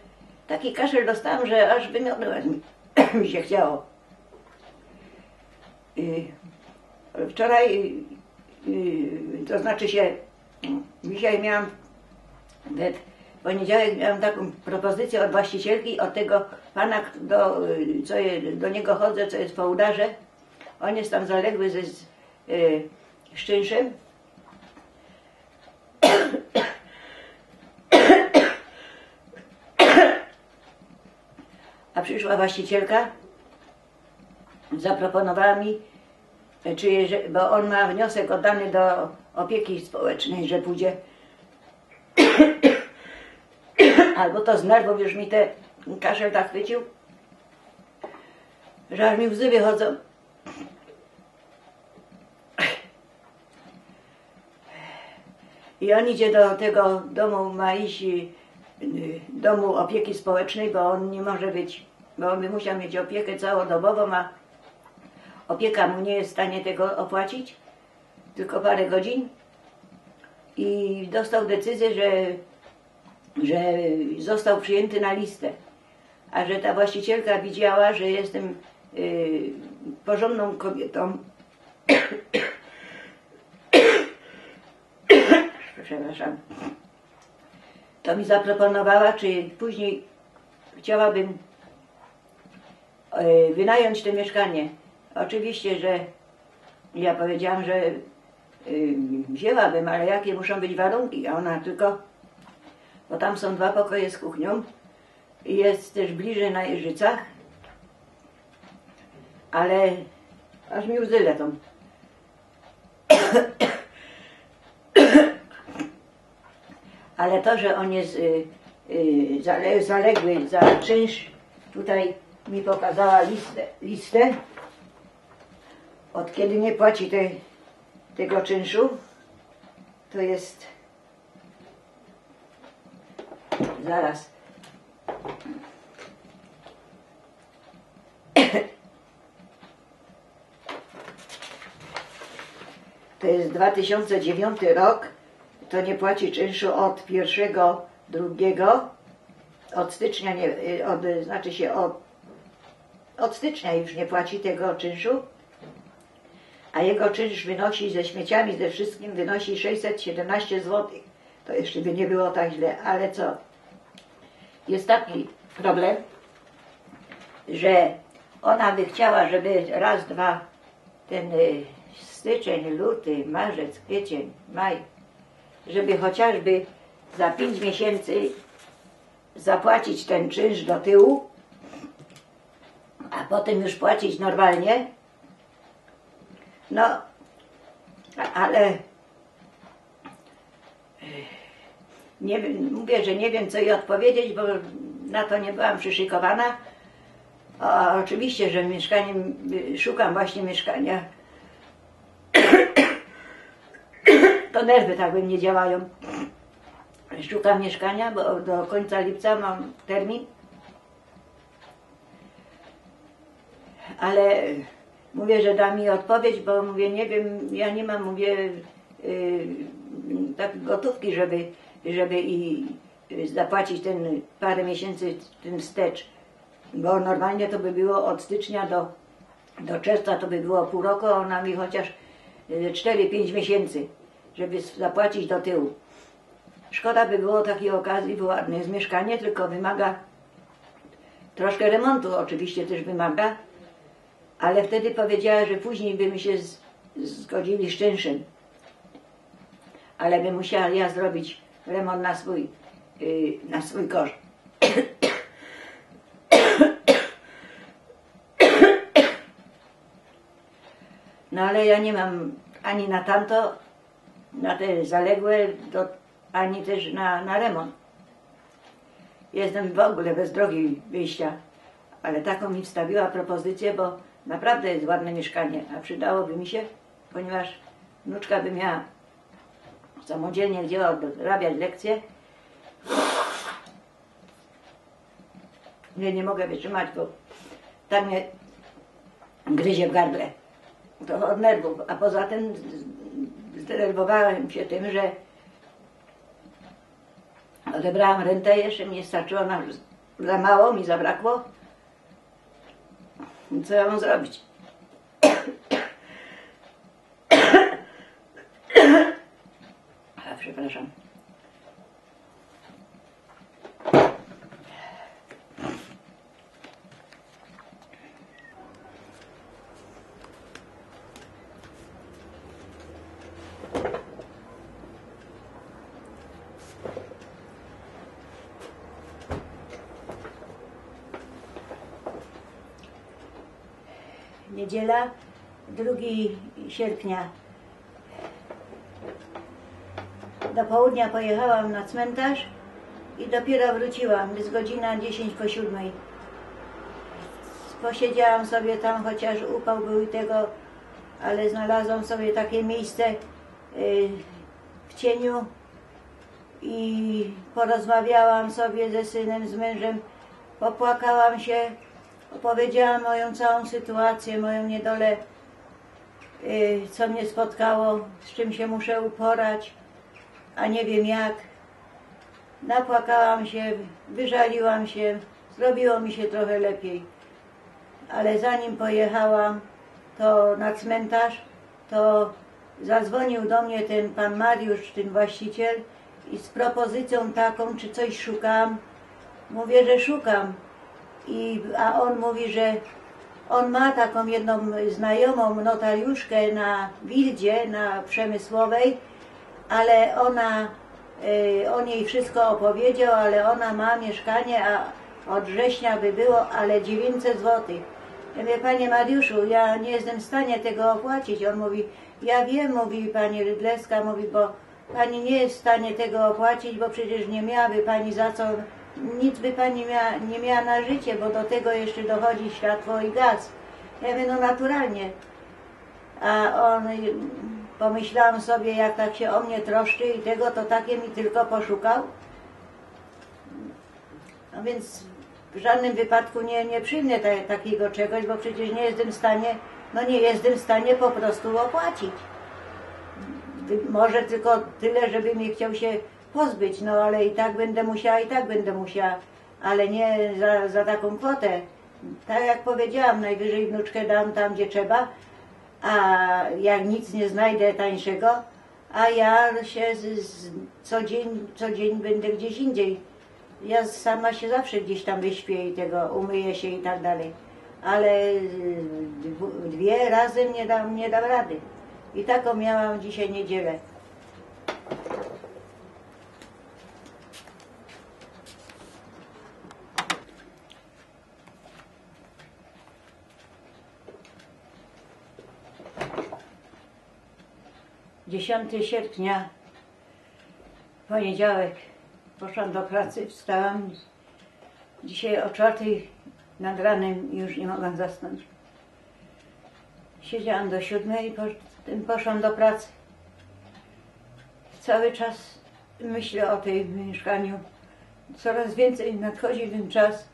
taki kaszel dostałam, że aż wymiotować mi się chciało. Wczoraj, to znaczy się, dzisiaj miałam, w poniedziałek miałam taką propozycję od właścicielki, od tego pana, do niego chodzę, co jest po udarze. On jest tam zaległy ze z czynszem. A przyszła właścicielka, zaproponowała mi, bo on ma wniosek oddany do opieki społecznej, że pójdzie. Albo to z nerwów już mi te kaszel tak chwycił, że aż mi łzy wychodzą. I on idzie do tego domu, ma iść domu opieki społecznej, bo on nie może być, bo on by musiał mieć opiekę całodobową, a opieka mu nie jest w stanie tego opłacić, tylko parę godzin. I dostał decyzję, że został przyjęty na listę, a że ta właścicielka widziała, że jestem porządną kobietą. Przepraszam. To mi zaproponowała, czy później chciałabym wynająć to mieszkanie. Oczywiście, że ja powiedziałam, że wzięłabym, ale jakie muszą być warunki? A ona tylko, bo tam są 2 pokoje z kuchnią i jest też bliżej na Jeżycach, ale aż mi łzy lecą. Ale to, że on jest zaległy za czynsz, tutaj mi pokazała listę, od kiedy nie płaci tego czynszu, to jest, zaraz, to jest 2009 rok, to nie płaci czynszu od 1.2, od stycznia, znaczy się od stycznia już nie płaci tego czynszu, a jego czynsz wynosi ze śmieciami, ze wszystkim wynosi 617 zł. To jeszcze by nie było tak źle, ale co? Jest taki problem, że ona by chciała, żeby raz, dwa, ten styczeń, luty, marzec, kwiecień, maj, żeby chociażby za 5 miesięcy zapłacić ten czynsz do tyłu, a potem już płacić normalnie. No, ale nie wiem, mówię, że nie wiem, co jej odpowiedzieć, bo na to nie byłam przyszykowana. A oczywiście, że szukam właśnie mieszkania. To nerwy tak we mnie działają. Szukam mieszkania, bo do końca lipca mam termin. Ale mówię, że da mi odpowiedź, bo mówię, nie wiem, ja nie mam, mówię, tak gotówki, żeby i zapłacić ten parę miesięcy ten wstecz. Bo normalnie to by było od stycznia do czerwca, to by było pół roku, a ona mi chociaż 4-5 miesięcy, żeby zapłacić do tyłu. Szkoda by było takiej okazji, bo ładne jest mieszkanie, tylko wymaga troszkę remontu, oczywiście też wymaga, ale wtedy powiedziała, że później by mi się zgodzili z czynszem. Ale by musiała ja zrobić remont na swój koszt. No ale ja nie mam ani na tamto, na te zaległe, ani też na remont. Jestem w ogóle bez drogi wyjścia, ale taką mi wstawiła propozycję, bo naprawdę jest ładne mieszkanie, a przydałoby mi się, ponieważ wnuczka by miała samodzielnie gdzie odrabiać lekcje. Nie mogę wytrzymać, bo tak mnie gryzie w gardle. To od nerwów, a poza tym zdenerwowałem się tym, że odebrałam rentę, jeszcze mi nie starczyło, za mało mi zabrakło. Co ja mam zrobić? A, przepraszam. niedziela, 2 sierpnia. Do południa pojechałam na cmentarz i dopiero wróciłam, jest godzina 10 po 7. Posiedziałam sobie tam, chociaż upał był i tego, ale znalazłam sobie takie miejsce w cieniu i porozmawiałam sobie ze synem, z mężem, popłakałam się, opowiedziałam moją całą sytuację, moją niedolę, co mnie spotkało, z czym się muszę uporać, a nie wiem jak. Napłakałam się, wyżaliłam się, zrobiło mi się trochę lepiej. Ale zanim pojechałam to na cmentarz, to zadzwonił do mnie ten pan Mariusz, ten właściciel, i z propozycją taką, czy coś szukam. Mówię, że szukam. A on mówi, że on ma taką jedną znajomą notariuszkę na Wildzie, na Przemysłowej, ale on jej wszystko opowiedział, ale ona ma mieszkanie, a od września by było, ale 900 zł. Ja mówię, panie Mariuszu, ja nie jestem w stanie tego opłacić. On mówi, ja wiem, mówi pani Rydleska, mówi, bo pani nie jest w stanie tego opłacić, bo przecież nie miałaby pani za co, nic by pani nie miała na życie, bo do tego jeszcze dochodzi światło i gaz. Ja mówię, no naturalnie. A on, pomyślałam sobie, jak tak się o mnie troszczy i tego, to takie mi tylko poszukał. No więc w żadnym wypadku nie przyjmę takiego czegoś, bo przecież nie jestem w stanie, nie jestem w stanie po prostu opłacić. Może tylko tyle, żeby mnie chciał się pozbyć, no ale i tak będę musiała, ale nie za taką kwotę. Tak jak powiedziałam, najwyżej wnuczkę dam tam, gdzie trzeba, a jak nic nie znajdę tańszego, a ja się co dzień będę gdzieś indziej. Ja sama się zawsze gdzieś tam wyśpię i tego umyję się i tak dalej, ale 2 razem nie dam rady. I taką miałam dzisiaj niedzielę. Dziesiąty sierpnia, poniedziałek. Poszłam do pracy, wstałam. Dzisiaj o 4 nad ranem już nie mogłam zasnąć. Siedziałam do 7 i poszłam do pracy. Cały czas myślę o tym mieszkaniu. Coraz więcej nadchodzi ten czas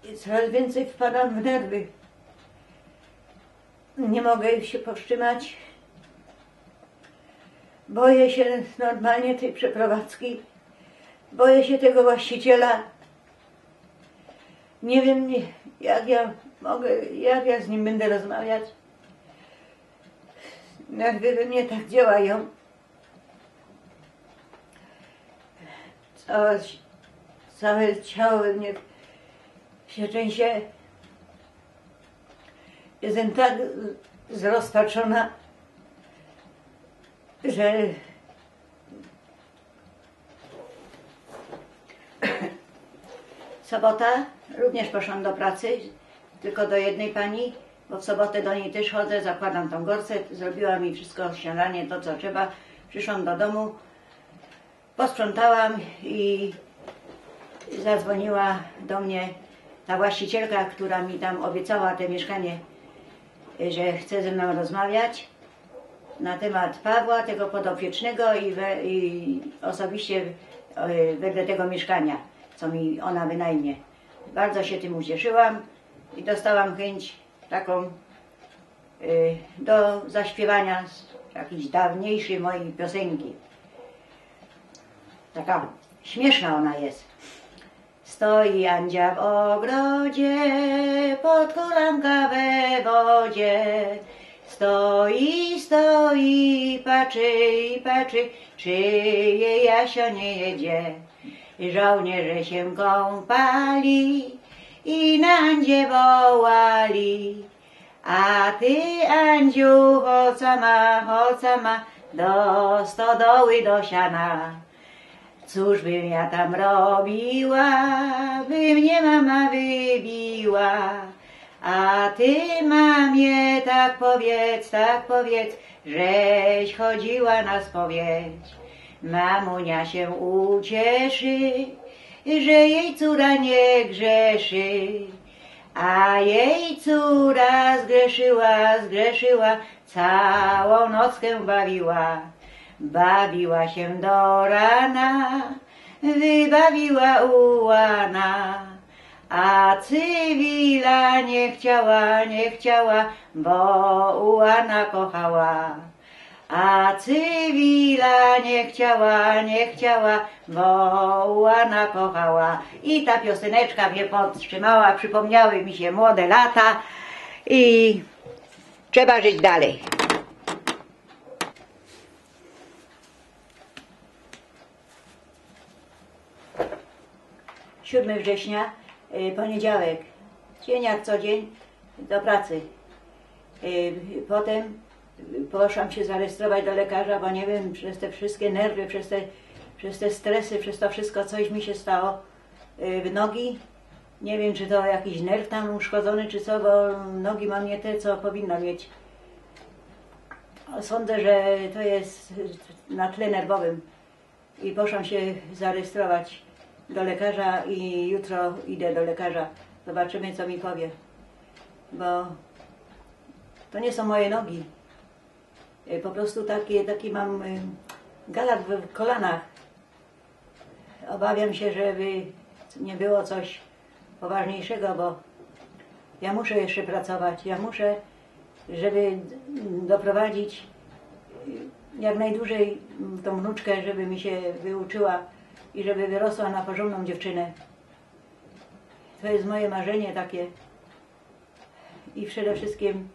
i coraz więcej wpadam w nerwy. Nie mogę się powstrzymać. Boję się normalnie tej przeprowadzki. Boję się tego właściciela. Nie wiem, jak ja z nim będę rozmawiać. Nerwy we mnie tak działają. Całe ciało we mnie się trzęsie. Jestem tak zrozpaczona, że sobota, również poszłam do pracy, tylko do jednej pani, bo w sobotę do niej też chodzę, zakładam tą gorset, zrobiła mi wszystko, śniadanie, to co trzeba. Przyszłam do domu, posprzątałam i zadzwoniła do mnie ta właścicielka, która mi tam obiecała te mieszkanie, że chce ze mną rozmawiać na temat Pawła, tego podopiecznego i osobiście wedle tego mieszkania, co mi ona wynajmie. Bardzo się tym ucieszyłam i dostałam chęć taką do zaśpiewania jakiejś dawniejszej mojej piosenki. Taka śmieszna ona jest. Stoi Andzia w ogrodzie, pod kolanka we wodzie. Stoi, patrzy, czy jej Jasio nie jedzie. Żołnierze się kąpali i na Andzie wołali. A ty, Andziu, chodź sama, do stodoły, do siana. Cóż bym ja tam robiła, by mnie mama wybiła. A ty, mamie, tak powiedz, żeś chodziła na spowiedź. Mamunia się ucieszy, że jej córa nie grzeszy. A jej córa zgrzeszyła, całą nockę bawiła się do rana, wybawiła ułana. A cywila nie chciała, bo ułana kochała. A cywila nie chciała, bo ułana kochała. I ta pioseneczka mnie podtrzymała, przypomniały mi się młode lata i trzeba żyć dalej. 7 września, poniedziałek, dzień jak co dzień do pracy. Potem poszłam się zarejestrować do lekarza, bo nie wiem, przez te wszystkie nerwy, przez te stresy, przez to wszystko coś mi się stało w nogi. Nie wiem, czy to jakiś nerw tam uszkodzony, czy co, bo nogi mam nie te, co powinno mieć. Sądzę, że to jest na tle nerwowym. I poszłam się zarejestrować do lekarza i jutro idę do lekarza. Zobaczymy, co mi powie. Bo to nie są moje nogi. Po prostu taki mam galat w kolanach. Obawiam się, żeby nie było coś poważniejszego, bo ja muszę jeszcze pracować. Ja muszę, żeby doprowadzić jak najdłużej tą wnuczkę, żeby mi się wyuczyła i żeby wyrosła na porządną dziewczynę. To jest moje marzenie takie. I przede wszystkim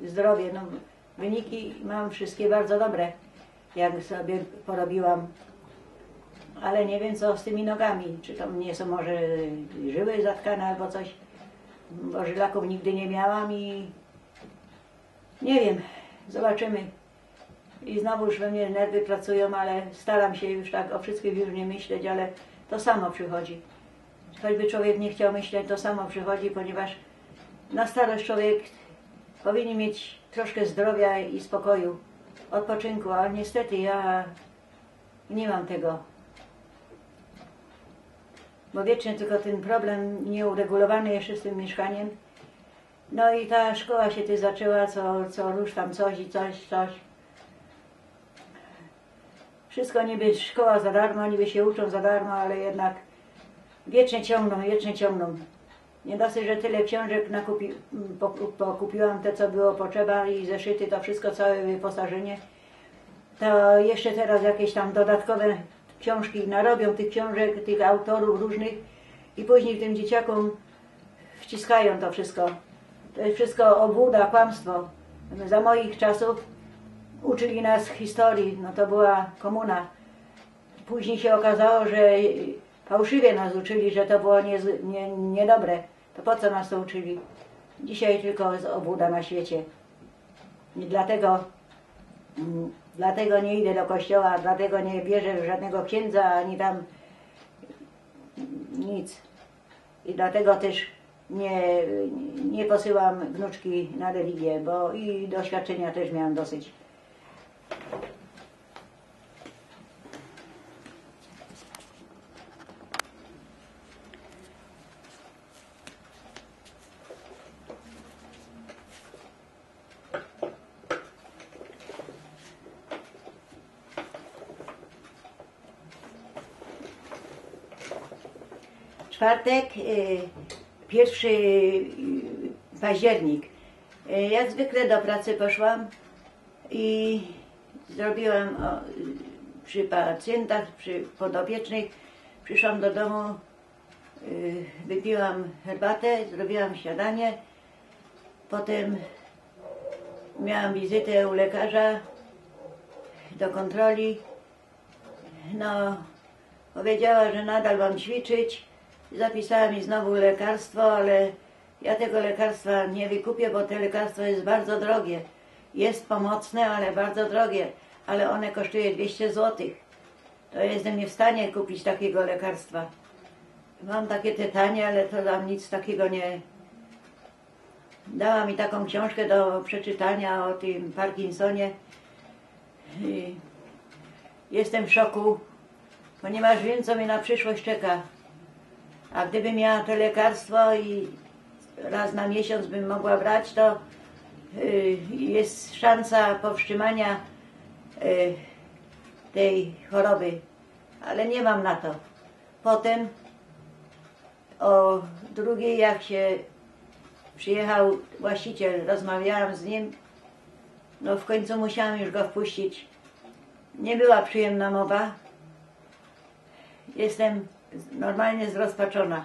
zdrowie. No, wyniki mam wszystkie bardzo dobre, jak sobie porobiłam. Ale nie wiem, co z tymi nogami. Czy to nie są może żyły zatkane albo coś. Bo żylaków nigdy nie miałam i nie wiem. Zobaczymy. I znowu już we mnie nerwy pracują, ale staram się już tak o wszystkim już nie myśleć, ale to samo przychodzi. Choćby człowiek nie chciał myśleć, to samo przychodzi, ponieważ na starość człowiek powinien mieć troszkę zdrowia i spokoju, odpoczynku, ale niestety ja nie mam tego. Bo wiecznie tylko ten problem nieuregulowany jeszcze z tym mieszkaniem. No i ta szkoła się tu zaczęła, co rusz tam coś i coś. Wszystko niby szkoła za darmo, niby się uczą za darmo, ale jednak wiecznie ciągną. Nie dosyć, że tyle książek pokupiłam, te co było potrzeba i zeszyty, to wszystko, całe wyposażenie. To jeszcze teraz jakieś tam dodatkowe książki narobią tych książek, tych autorów różnych i później tym dzieciakom wciskają to wszystko. To jest wszystko obłuda, kłamstwo. Za moich czasów uczyli nas historii, no to była komuna. Później się okazało, że fałszywie nas uczyli, że to było niedobre. To po co nas to uczyli? Dzisiaj tylko jest obłuda na świecie. I dlatego nie idę do kościoła, dlatego nie wierzę w żadnego księdza, ani tam nic. I dlatego też nie posyłam wnuczki na religię, bo i doświadczenia też miałam dosyć. Czwartek, 1 październik. Jak zwykle do pracy poszłam i zrobiłam przy pacjentach, przy podopiecznych. Przyszłam do domu, wypiłam herbatę, zrobiłam śniadanie. Potem miałam wizytę u lekarza do kontroli. No, powiedziała, że nadal mam ćwiczyć. Zapisała mi znowu lekarstwo, ale ja tego lekarstwa nie wykupię, bo to lekarstwo jest bardzo drogie. Jest pomocne, ale bardzo drogie, ale one kosztuje 200 zł. To jestem nie w stanie kupić takiego lekarstwa. Mam takie tytanie, ale to tam nic takiego nie... Dała mi taką książkę do przeczytania o tym Parkinsonie. Jestem w szoku, ponieważ wiem, co mnie na przyszłość czeka. A gdybym miała to lekarstwo i raz na miesiąc bym mogła brać, to jest szansa powstrzymania tej choroby. Ale nie mam na to. Potem o drugiej, jak się przyjechał właściciel, rozmawiałam z nim, no w końcu musiałam już go wpuścić. Nie była przyjemna mowa. Jestem normalnie zrozpaczona.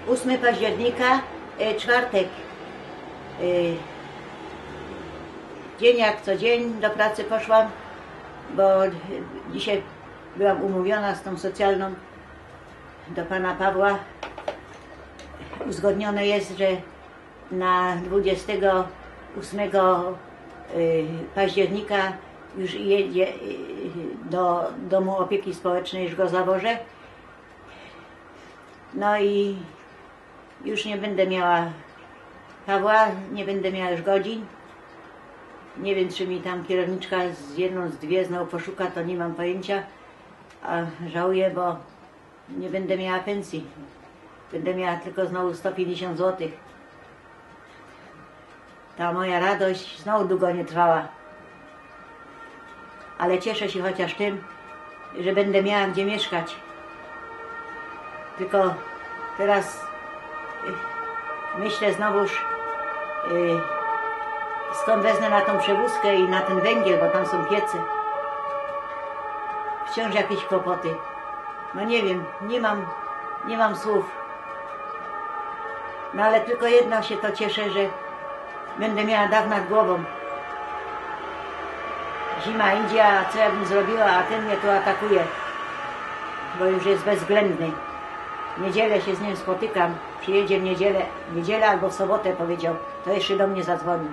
Ósmy października, czwartek. Dzień jak co dzień do pracy poszłam, bo dzisiaj byłam umówiona z tą socjalną do pana Pawła. Uzgodnione jest, że na 28 października już jedzie do Domu Opieki Społecznej, już go zawożę. No i już nie będę miała Pawła, nie będę miała już godzin. Nie wiem, czy mi tam kierowniczka z jedną, z dwie znowu poszuka, to nie mam pojęcia. A żałuję, bo nie będę miała pensji. Będę miała tylko znowu 150 zł. Ta moja radość znowu długo nie trwała. Ale cieszę się chociaż tym, że będę miała gdzie mieszkać. Tylko teraz myślę znowuż, skąd wezmę na tą przewózkę i na ten węgiel, bo tam są piece. Wciąż jakieś kłopoty. No nie wiem, nie mam słów. No ale tylko jedno się to cieszę, że będę miała dach nad głową. Zima idzie, a co ja bym zrobiła, a ten mnie tu atakuje. Bo już jest bezwzględny. W niedzielę się z nim spotykam. Przyjedzie w niedzielę albo w sobotę, powiedział. To jeszcze do mnie zadzwoni.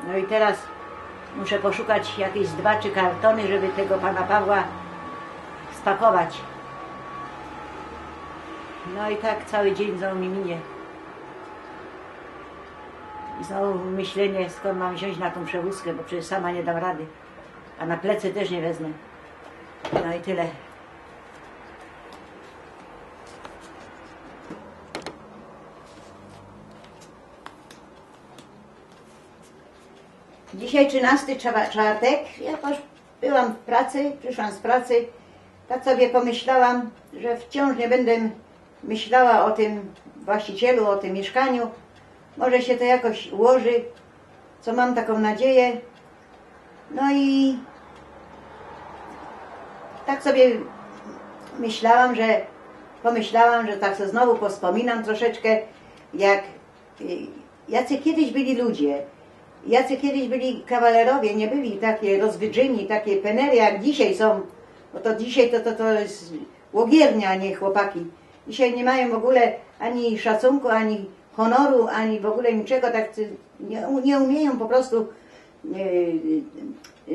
No i teraz muszę poszukać jakieś 2-3 kartony, żeby tego pana Pawła spakować. No i tak cały dzień znowu mi minie. I znowu myślenie, skąd mam wziąć na tą przewózkę, bo przecież sama nie dam rady. A na plecy też nie wezmę. No i tyle. Dzisiaj 13 czwartek, jakoś byłam w pracy, przyszłam z pracy, tak sobie pomyślałam, że wciąż nie będę myślała o tym właścicielu, o tym mieszkaniu. Może się to jakoś ułoży, co mam taką nadzieję. No i tak sobie pomyślałam, że tak sobie znowu powspominam troszeczkę, jacy kiedyś byli ludzie. Jacy kiedyś byli kawalerowie, nie byli takie rozwydrzeni, takie penery jak dzisiaj są, bo to dzisiaj to jest łogiernia, a nie chłopaki. Dzisiaj nie mają w ogóle ani szacunku, ani honoru, ani w ogóle niczego, tak nie umieją po prostu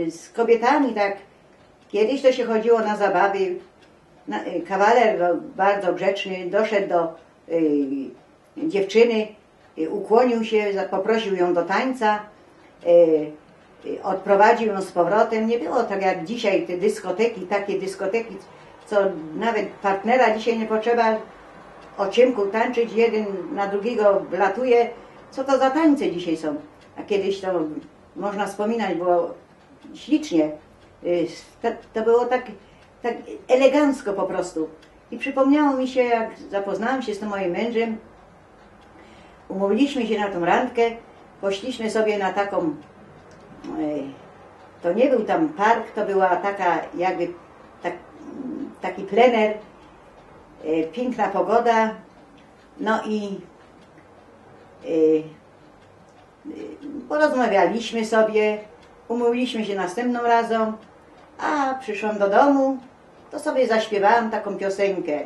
z kobietami, tak. Kiedyś to się chodziło na zabawy, kawaler bardzo grzeczny doszedł do dziewczyny, ukłonił się, poprosił ją do tańca, odprowadził ją z powrotem. Nie było tak jak dzisiaj te dyskoteki, takie dyskoteki, co nawet partnera dzisiaj nie potrzeba o ciemku tańczyć, jeden na drugiego wlatuje. Co to za tańce dzisiaj są? A kiedyś to można wspominać, było ślicznie. To było tak elegancko po prostu. I przypomniało mi się, jak zapoznałam się z tym moim mężem, umówiliśmy się na tą randkę, poszliśmy sobie na taką, to nie był tam park, to była taka jakby taki plener, piękna pogoda, no i porozmawialiśmy sobie, umówiliśmy się następną razem, a przyszłam do domu to sobie zaśpiewałam taką piosenkę.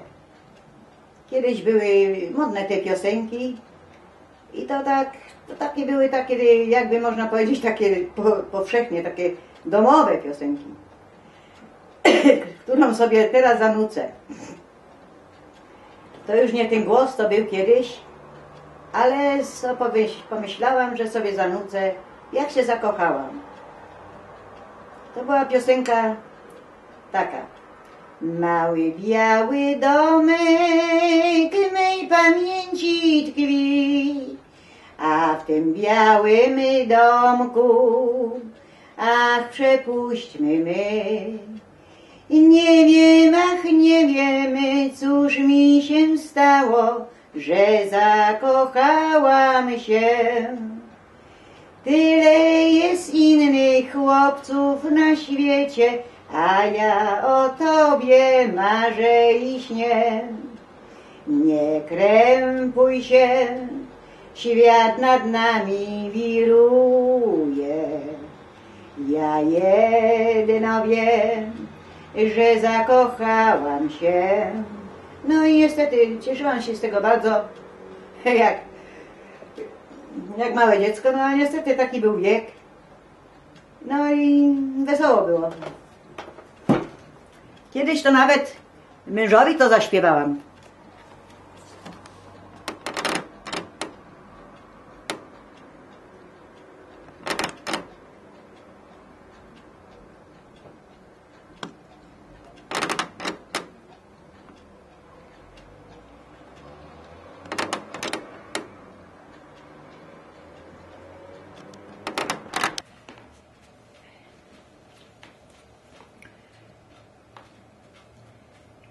Kiedyś były modne te piosenki i to takie były takie, jakby można powiedzieć, takie powszechnie, takie domowe piosenki, którą sobie teraz zanucę. To już nie ten głos, to był kiedyś, ale pomyślałam, że sobie zanucę, jak się zakochałam. To była piosenka taka. Mały biały domek mej pamięci tkwi, a w tym białym domku, ach, przepuśćmy my. Nie wiem, ach, nie wiemy, cóż mi się stało, że zakochałam się. Tyle jest innych chłopców na świecie, a ja o tobie marzę i śnię. Nie krępuj się, świat nad nami wiruje. Ja jedno wiem, że zakochałam się. No i niestety cieszyłam się z tego bardzo, jak małe dziecko, no ale niestety taki był wiek. No i wesoło było. Kiedyś to nawet mężowi to zaśpiewałam.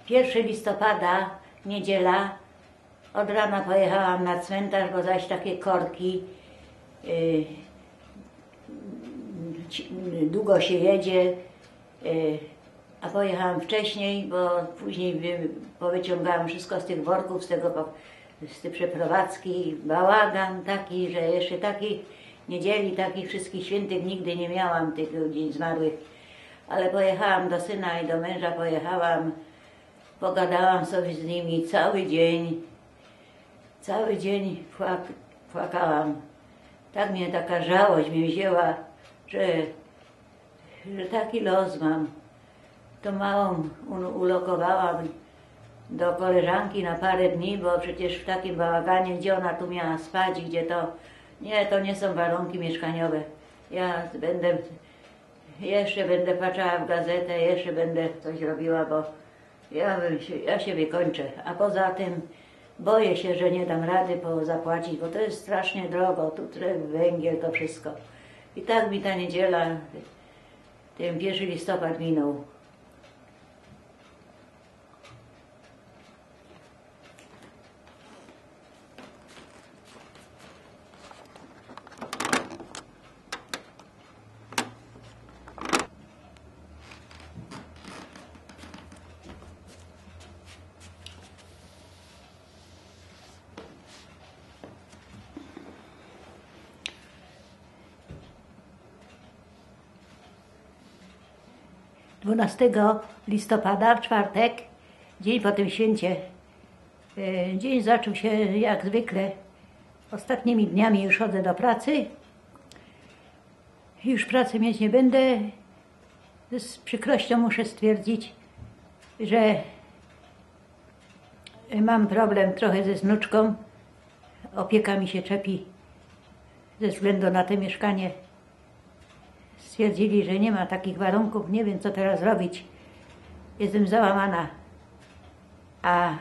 Pierwszy listopada, niedziela, od rana pojechałam na cmentarz, bo zaś takie korki, długo się jedzie, a pojechałam wcześniej, bo później powyciągałam wszystko z tych worków, z tej przeprowadzki, bałagan taki, że jeszcze takiej niedzieli, takich wszystkich świętych nigdy nie miałam, tych ludzi zmarłych, ale pojechałam do syna i do męża, pojechałam, pogadałam sobie z nimi cały dzień płakałam. Tak mnie taka żałość mnie wzięła, że taki los mam. To małą ulokowałam do koleżanki na parę dni, bo przecież w takim bałaganie, gdzie ona tu miała spać, gdzie to nie są warunki mieszkaniowe. Ja jeszcze będę patrzała w gazetę, jeszcze będę coś robiła, bo ja się wykończę, a poza tym boję się, że nie dam rady zapłacić, bo to jest strasznie drogo, tu węgiel, to wszystko. I tak mi ta niedziela, ten 1 listopad minął. Dwunastego listopada, w czwartek, dzień po tym święcie, dzień zaczął się jak zwykle. Ostatnimi dniami już chodzę do pracy. Już pracy mieć nie będę. Z przykrością muszę stwierdzić, że mam problem trochę ze wnuczką. Opieka mi się czepi ze względu na to mieszkanie. Stwierdzili, że nie ma takich warunków, nie wiem co teraz robić. Jestem załamana. A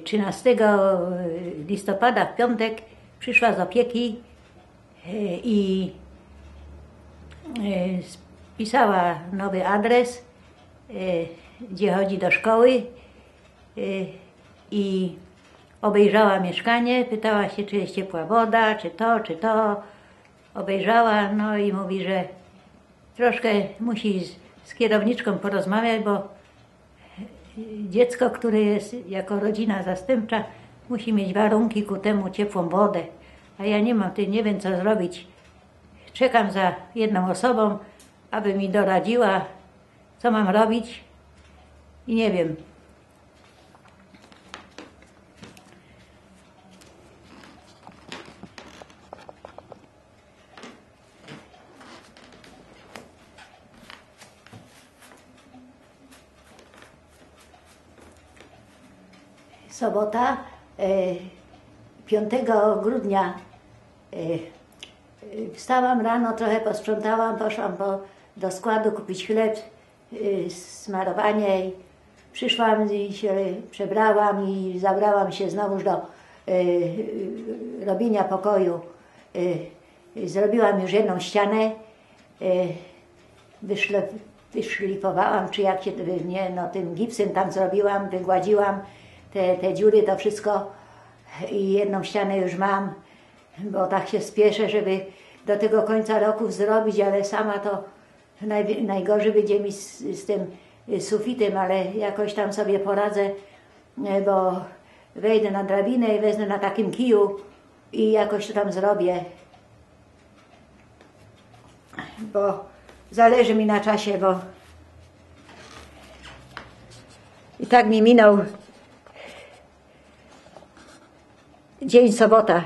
13 listopada w piątek przyszła z opieki i spisała nowy adres, gdzie chodzi do szkoły i obejrzała mieszkanie, pytała się, czy jest ciepła woda, czy to. Obejrzała, no i mówi, że troszkę musi z kierowniczką porozmawiać, bo dziecko, które jest jako rodzina zastępcza, musi mieć warunki ku temu, ciepłą wodę. A ja nie mam, nie wiem co zrobić. Czekam za jedną osobą, aby mi doradziła, co mam robić i nie wiem. Sobota, 5 grudnia. Wstałam rano, trochę posprzątałam, poszłam do składu kupić chleb, smarowanie i przyszłam i się przebrałam i zabrałam się znowuż do robienia pokoju. Zrobiłam już jedną ścianę, wyszlifowałam, czy jak się, nie, no tym gipsem tam zrobiłam, wygładziłam te dziury, to wszystko i jedną ścianę już mam, bo tak się spieszę, żeby do tego końca roku zrobić, ale sama to najgorzej będzie mi z tym sufitem, ale jakoś tam sobie poradzę, bo wejdę na drabinę i wezmę na takim kiju i jakoś to tam zrobię, bo zależy mi na czasie, bo i tak mi minął dzień sobota.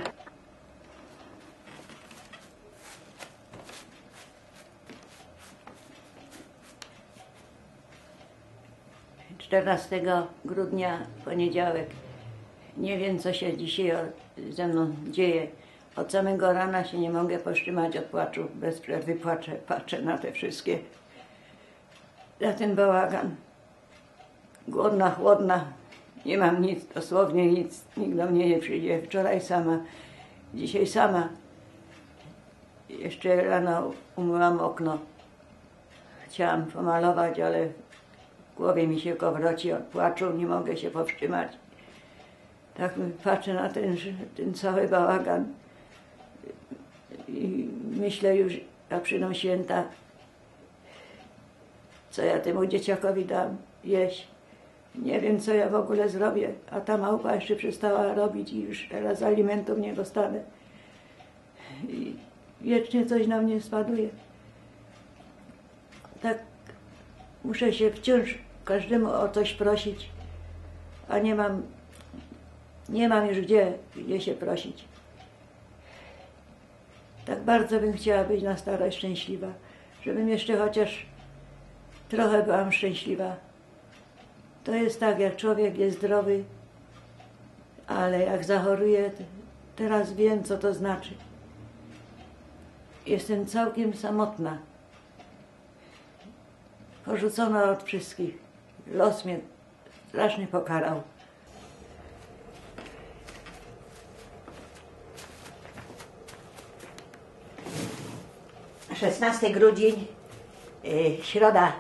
14 grudnia, poniedziałek. Nie wiem, co się dzisiaj ze mną dzieje. Od samego rana się nie mogę powstrzymać od płaczu. Bez przerwy płaczę, patrzę na te wszystkie, na ten bałagan. Głodna, chłodna, nie mam nic, dosłownie nic. Nikt do mnie nie przyjdzie. Wczoraj sama, dzisiaj sama. Jeszcze rano umyłam okno. Chciałam pomalować, ale w głowie mi się kowroci od płaczu, nie mogę się powstrzymać. Tak patrzę na ten cały bałagan i myślę już, jak przyjdą święta, co ja temu dzieciakowi dam jeść. Nie wiem, co ja w ogóle zrobię, a ta małpa jeszcze przestała robić i już teraz alimentów nie dostanę. I wiecznie coś na mnie spaduje. Tak muszę się wciąż każdemu o coś prosić, a nie mam już gdzie się prosić. Tak bardzo bym chciała być na starość szczęśliwa, żebym jeszcze chociaż trochę była szczęśliwa. To jest tak, jak człowiek jest zdrowy, ale jak zachoruje, teraz wiem, co to znaczy. Jestem całkiem samotna. Porzucona od wszystkich. Los mnie strasznie pokarał. - 16 grudzień, środa.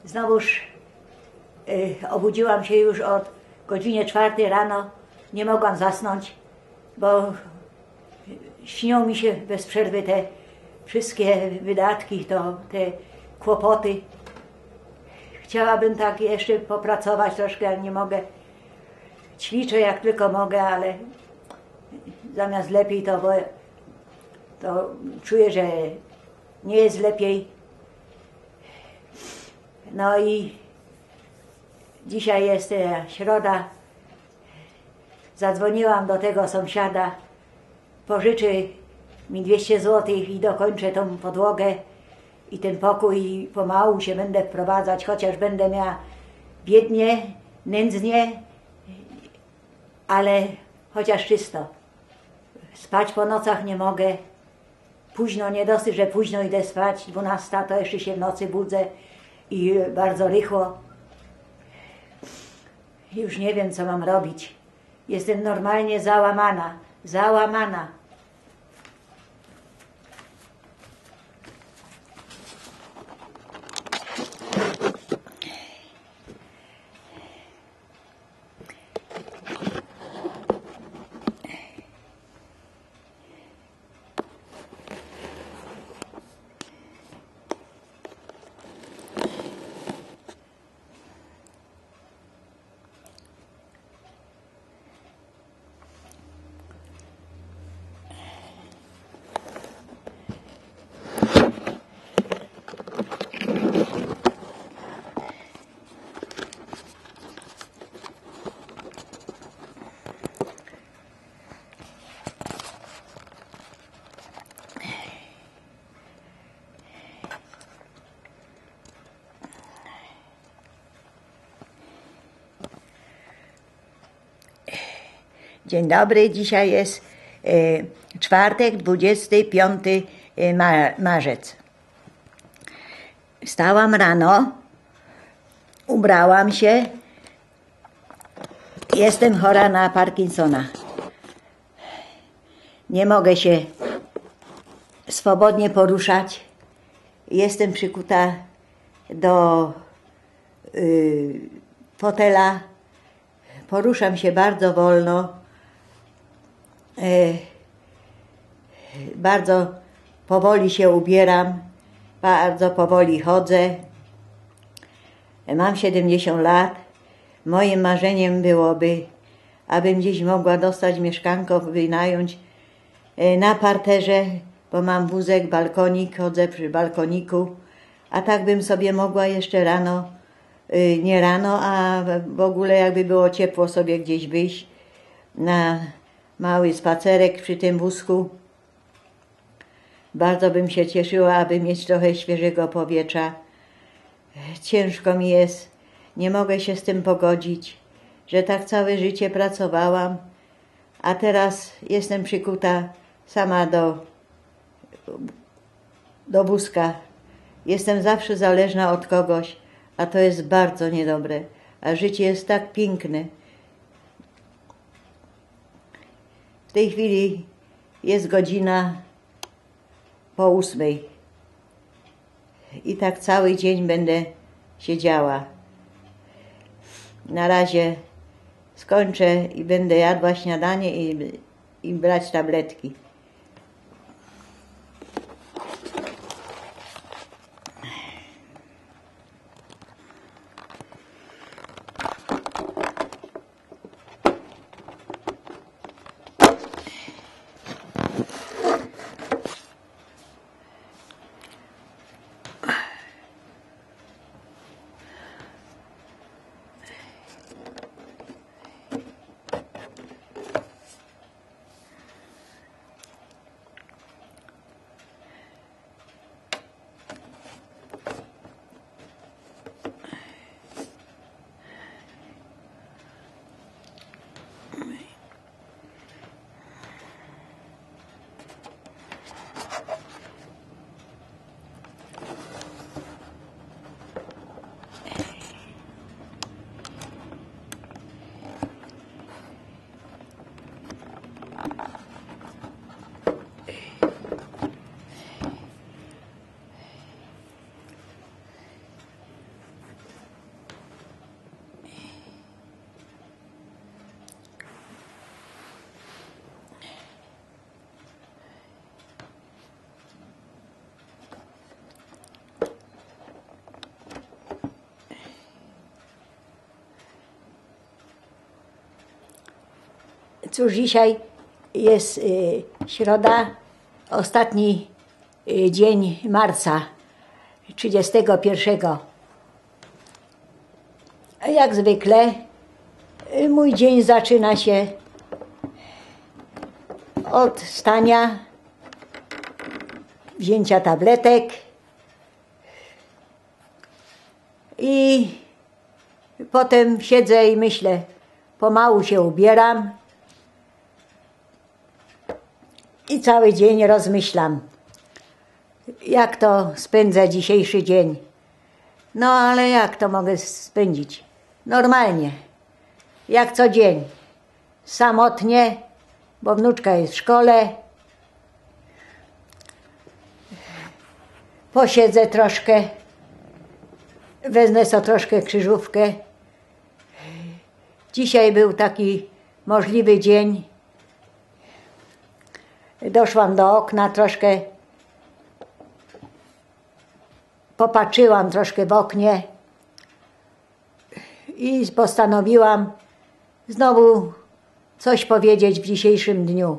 Znowuż obudziłam się już od godzinie 4 rano. Nie mogłam zasnąć, bo śnią mi się bez przerwy te wszystkie wydatki, te kłopoty. Chciałabym tak jeszcze popracować troszkę, ale nie mogę. Ćwiczę jak tylko mogę, ale zamiast lepiej to czuję, że nie jest lepiej. No i dzisiaj jest środa. Zadzwoniłam do tego sąsiada, pożyczy mi 200 zł i dokończę tą podłogę i ten pokój i pomału się będę wprowadzać, chociaż będę miała biednie, nędznie, ale chociaż czysto. Spać po nocach nie mogę. Późno, nie dosyć, że późno idę spać, 12, to jeszcze się w nocy budzę i bardzo rychło. Już nie wiem, co mam robić. Jestem normalnie załamana, załamana. Dzień dobry, dzisiaj jest czwartek, 25 marzec. Wstałam rano, ubrałam się. Jestem chora na Parkinsona. Nie mogę się swobodnie poruszać. Jestem przykuta do fotela. Poruszam się bardzo wolno. Bardzo powoli się ubieram. Bardzo powoli chodzę. Mam 70 lat. Moim marzeniem byłoby, abym gdzieś mogła dostać mieszkanko, wynająć na parterze, bo mam wózek, balkonik, chodzę przy balkoniku, a tak bym sobie mogła jeszcze rano, nie rano, a w ogóle jakby było ciepło, sobie gdzieś wyjść na mały spacerek przy tym wózku. Bardzo bym się cieszyła, aby mieć trochę świeżego powietrza. Ciężko mi jest, nie mogę się z tym pogodzić, że tak całe życie pracowałam, a teraz jestem przykuta sama do wózka. Jestem zawsze zależna od kogoś, a to jest bardzo niedobre. A życie jest tak piękne. W tej chwili jest godzina po 8. I tak cały dzień będę siedziała. Na razie skończę i będę jadła śniadanie i brać tabletki. Cóż, dzisiaj jest środa, ostatni dzień marca, 31. Jak zwykle mój dzień zaczyna się od wstania, wzięcia tabletek i potem siedzę i myślę, pomału się ubieram i cały dzień rozmyślam, jak to spędzę dzisiejszy dzień. No ale jak to mogę spędzić? Normalnie, jak co dzień. Samotnie, bo wnuczka jest w szkole. Posiedzę troszkę, wezmę sobie troszkę krzyżówkę. Dzisiaj był taki możliwy dzień. Doszłam do okna, troszkę popatrzyłam troszkę w oknie i postanowiłam znowu coś powiedzieć w dzisiejszym dniu.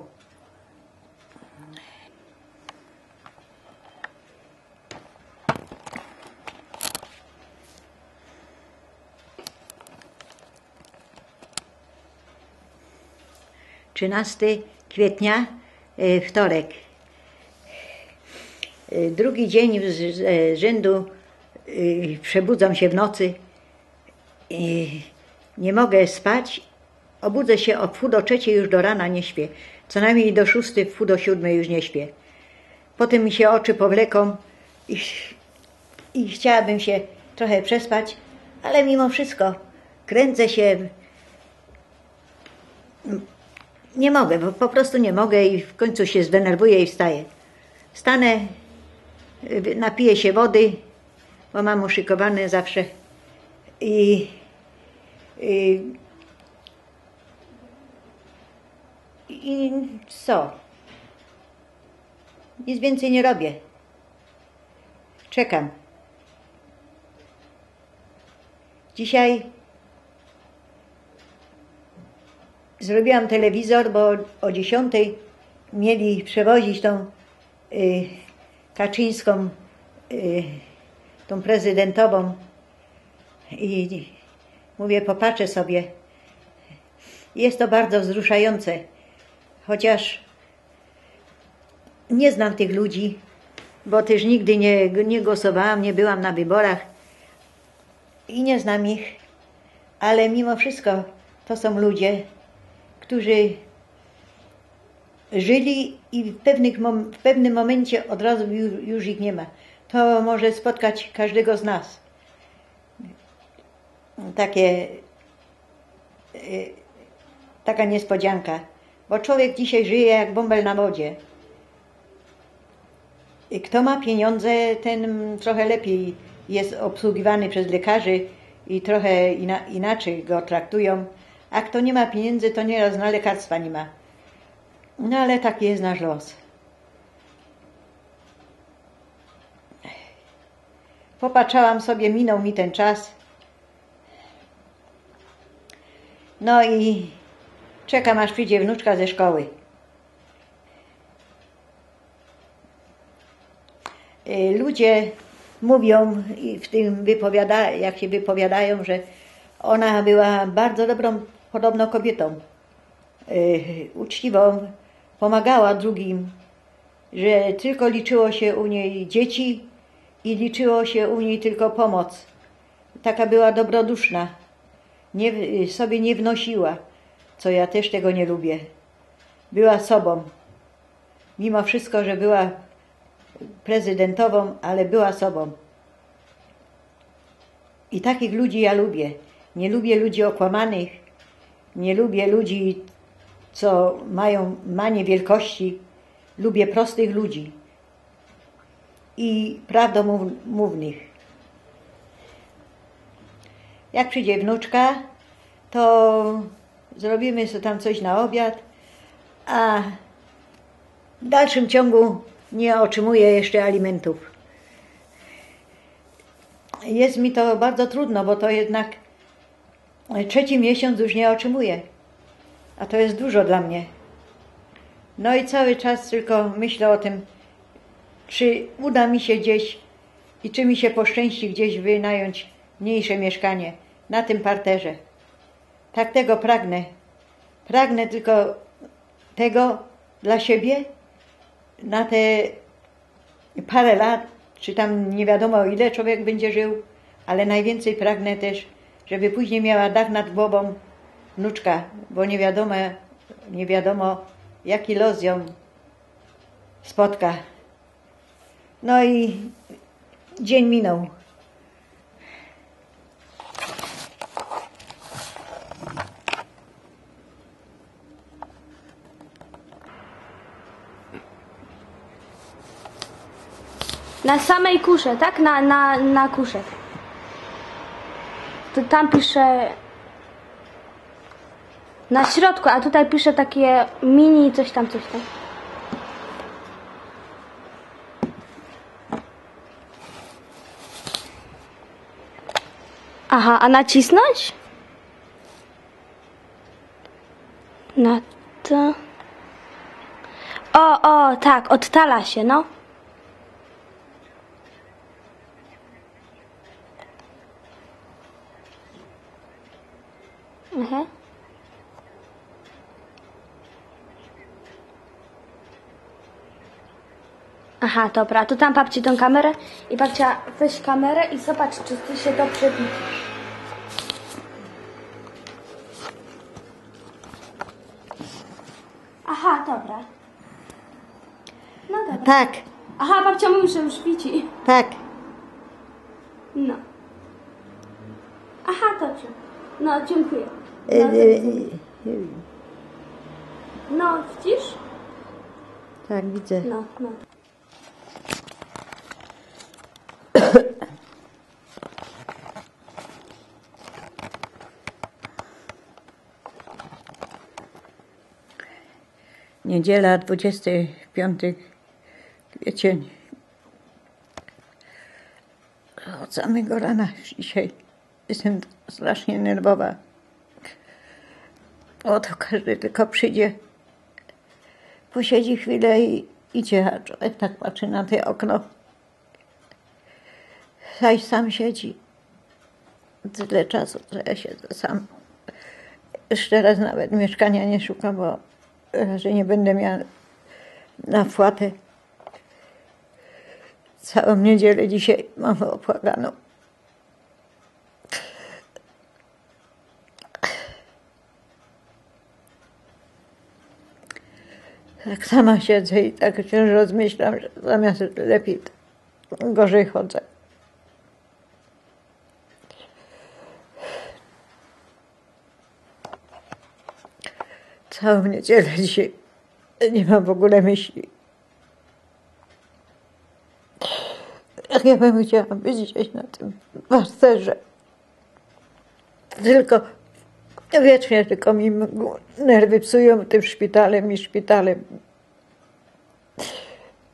Trzynasty kwietnia, wtorek. Drugi dzień z rzędu przebudzam się w nocy, nie mogę spać Obudzę się o 2:45 już do rana, nie śpię. Co najmniej do 6, 6:45 już nie śpię. Potem mi się oczy powleką i chciałabym się trochę przespać, ale mimo wszystko kręcę się. Nie mogę, bo po prostu nie mogę i w końcu się zdenerwuję i wstaję. Stanę, napiję się wody, bo mam uszykowane zawsze i co? Nic więcej nie robię. Czekam. Dzisiaj zrobiłam telewizor, bo o 10 mieli przewozić tą Kaczyńską, tą prezydentową i mówię, popatrzę sobie. Jest to bardzo wzruszające, chociaż nie znam tych ludzi, bo też nigdy nie głosowałam, nie byłam na wyborach i nie znam ich, ale mimo wszystko to są ludzie, którzy żyli i w pewnym momencie od razu już ich nie ma. To może spotkać każdego z nas. Taka niespodzianka, bo człowiek dzisiaj żyje jak bąbel na wodzie. I kto ma pieniądze, ten trochę lepiej jest obsługiwany przez lekarzy i trochę inaczej go traktują, a kto nie ma pieniędzy, to nieraz na lekarstwa nie ma. No ale taki jest nasz los. Popatrzałam sobie, minął mi ten czas. No i czekam, aż przyjdzie wnuczka ze szkoły. Ludzie mówią i w tym jak się wypowiadają, że ona była bardzo dobrą, podobno kobietą, uczciwą, pomagała drugim, że tylko liczyło się u niej dzieci i liczyło się u niej tylko pomoc. Taka była dobroduszna, sobie nie wnosiła, co ja też tego nie lubię. Była sobą, mimo wszystko, że była prezydentową, ale była sobą. I takich ludzi ja lubię. Nie lubię ludzi okłamanych, nie lubię ludzi, co mają manię wielkości. Lubię prostych ludzi i prawdomównych. Jak przyjdzie wnuczka, to zrobimy sobie tam coś na obiad, a w dalszym ciągu nie otrzymuję jeszcze alimentów. Jest mi to bardzo trudno, bo to jednak 3. miesiąc już nie otrzymuję, a to jest dużo dla mnie. No i cały czas tylko myślę o tym, czy uda mi się gdzieś i czy mi się poszczęści gdzieś wynająć mniejsze mieszkanie na tym parterze. Tak tego pragnę. Pragnę tylko tego dla siebie na te parę lat, czy tam nie wiadomo ile człowiek będzie żył, ale najwięcej pragnę też, żeby później miała dach nad głową wnuczka, bo nie wiadomo jaki los ją spotka. No i dzień minął. Na samej kusze, tak? Na kusze. To tam pisze na środku, a tutaj pisze takie mini coś tam, coś tam. Aha, a nacisnąć? Na to... O, tak, odtala się, no. Mhm. Aha, dobra, to tam babci tą kamerę i babcia weź kamerę i zobacz, czy ty się dobrze widzisz. dobra. No dobra. Tak, Aha, babcia mówi, że już widzi. tak. No. Aha, dobrze. No, dziękuję. Y, No, y, no widzisz? tak, widzę. No, no. Niedziela, 25 kwiecień. Od samego rana już dzisiaj jestem strasznie nerwowa. Oto każdy tylko przyjdzie, posiedzi chwilę i idzie, a człowiek tak patrzy na to okno. Zaś sam siedzi. Tyle czasu, że ja siedzę sam. Jeszcze raz nawet mieszkania nie szukam, bo raczej nie będę miała na wpłatę. Całą niedzielę dzisiaj mam opłakaną. Tak sama siedzę i tak wciąż rozmyślam, że zamiast lepiej, to gorzej chodzę. Całą niedzielę dzisiaj nie mam w ogóle myśli. Jak ja bym chciała być gdzieś na tym parterze. Tylko wiecznie tylko mi nerwy psują tym szpitalem.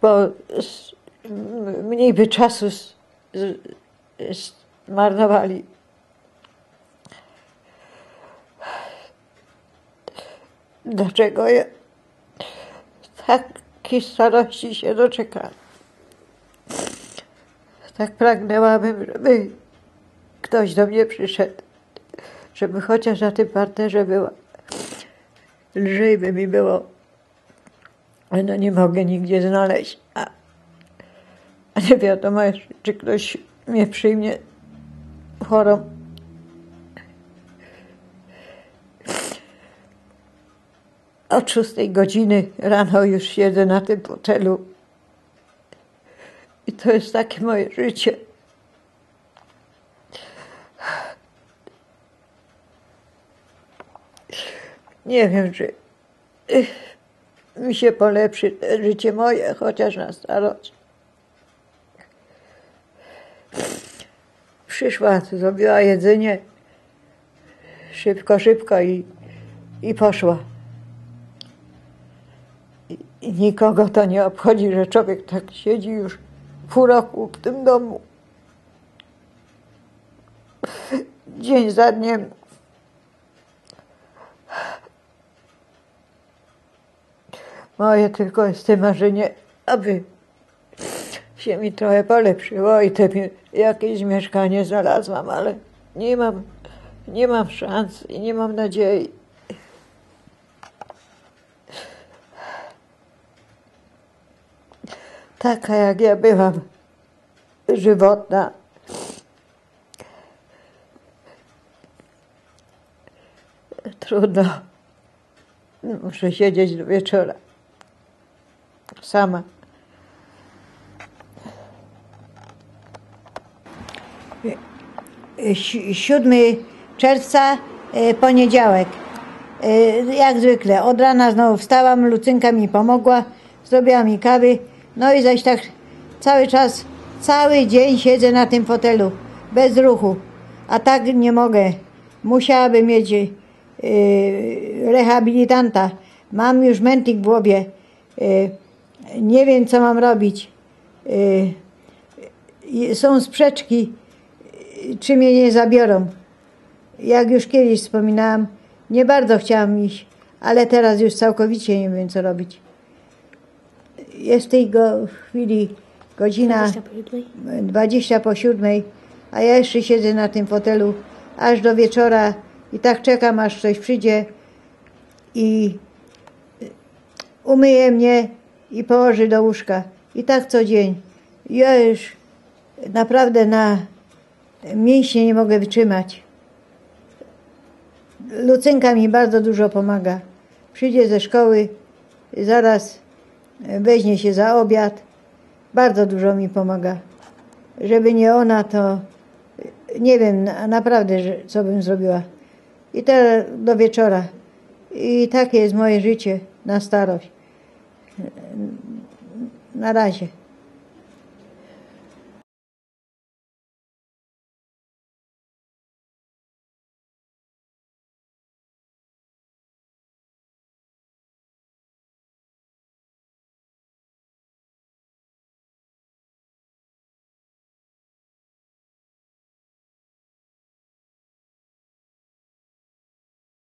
Bo mniej by czasu zmarnowali. Dlaczego ja takiej starości się doczekałam? Tak pragnęłabym, żeby ktoś do mnie przyszedł, żeby chociaż na tym parterze była. Lżej by mi było, ale no nie mogę nigdzie znaleźć. A nie wiadomo, czy ktoś mnie przyjmie chorą. Od 6 godziny rano już siedzę na tym fotelu. I to jest takie moje życie. Nie wiem, czy mi się polepszy życie moje, chociaż na starość. Przyszła, zrobiła jedzenie. Szybko i poszła. I nikogo to nie obchodzi, że człowiek tak siedzi już pół roku w tym domu. Dzień za dniem. Moje tylko jest to marzenie, aby się mi trochę polepszyło i jakieś mieszkanie znalazłam, ale nie mam szans i nie mam nadziei. Taka jak ja byłam, żywotna. Trudno. Muszę siedzieć do wieczora. Sama. 7 czerwca, poniedziałek. Jak zwykle, od rana znowu wstałam, Lucynka mi pomogła, zrobiła mi kawy. No i zaś tak cały czas, cały dzień siedzę na tym fotelu, bez ruchu. A tak nie mogę. Musiałabym mieć rehabilitanta. Mam już mętlik w głowie. Nie wiem, co mam robić. Są sprzeczki, czy mnie nie zabiorą. Jak już kiedyś wspominałam, nie bardzo chciałam iść, ale teraz już całkowicie nie wiem, co robić. Jest w tej chwili godzina 20 po 7, a ja jeszcze siedzę na tym fotelu aż do wieczora i tak czekam, aż ktoś przyjdzie i umyje mnie i położy do łóżka. I tak co dzień. Ja już naprawdę na mięśnie nie mogę wytrzymać. Lucynka mi bardzo dużo pomaga. Przyjdzie ze szkoły, zaraz weźmie się za obiad. Bardzo dużo mi pomaga. Żeby nie ona, to nie wiem naprawdę, co bym zrobiła. I to do wieczora. I takie jest moje życie na starość. Na razie.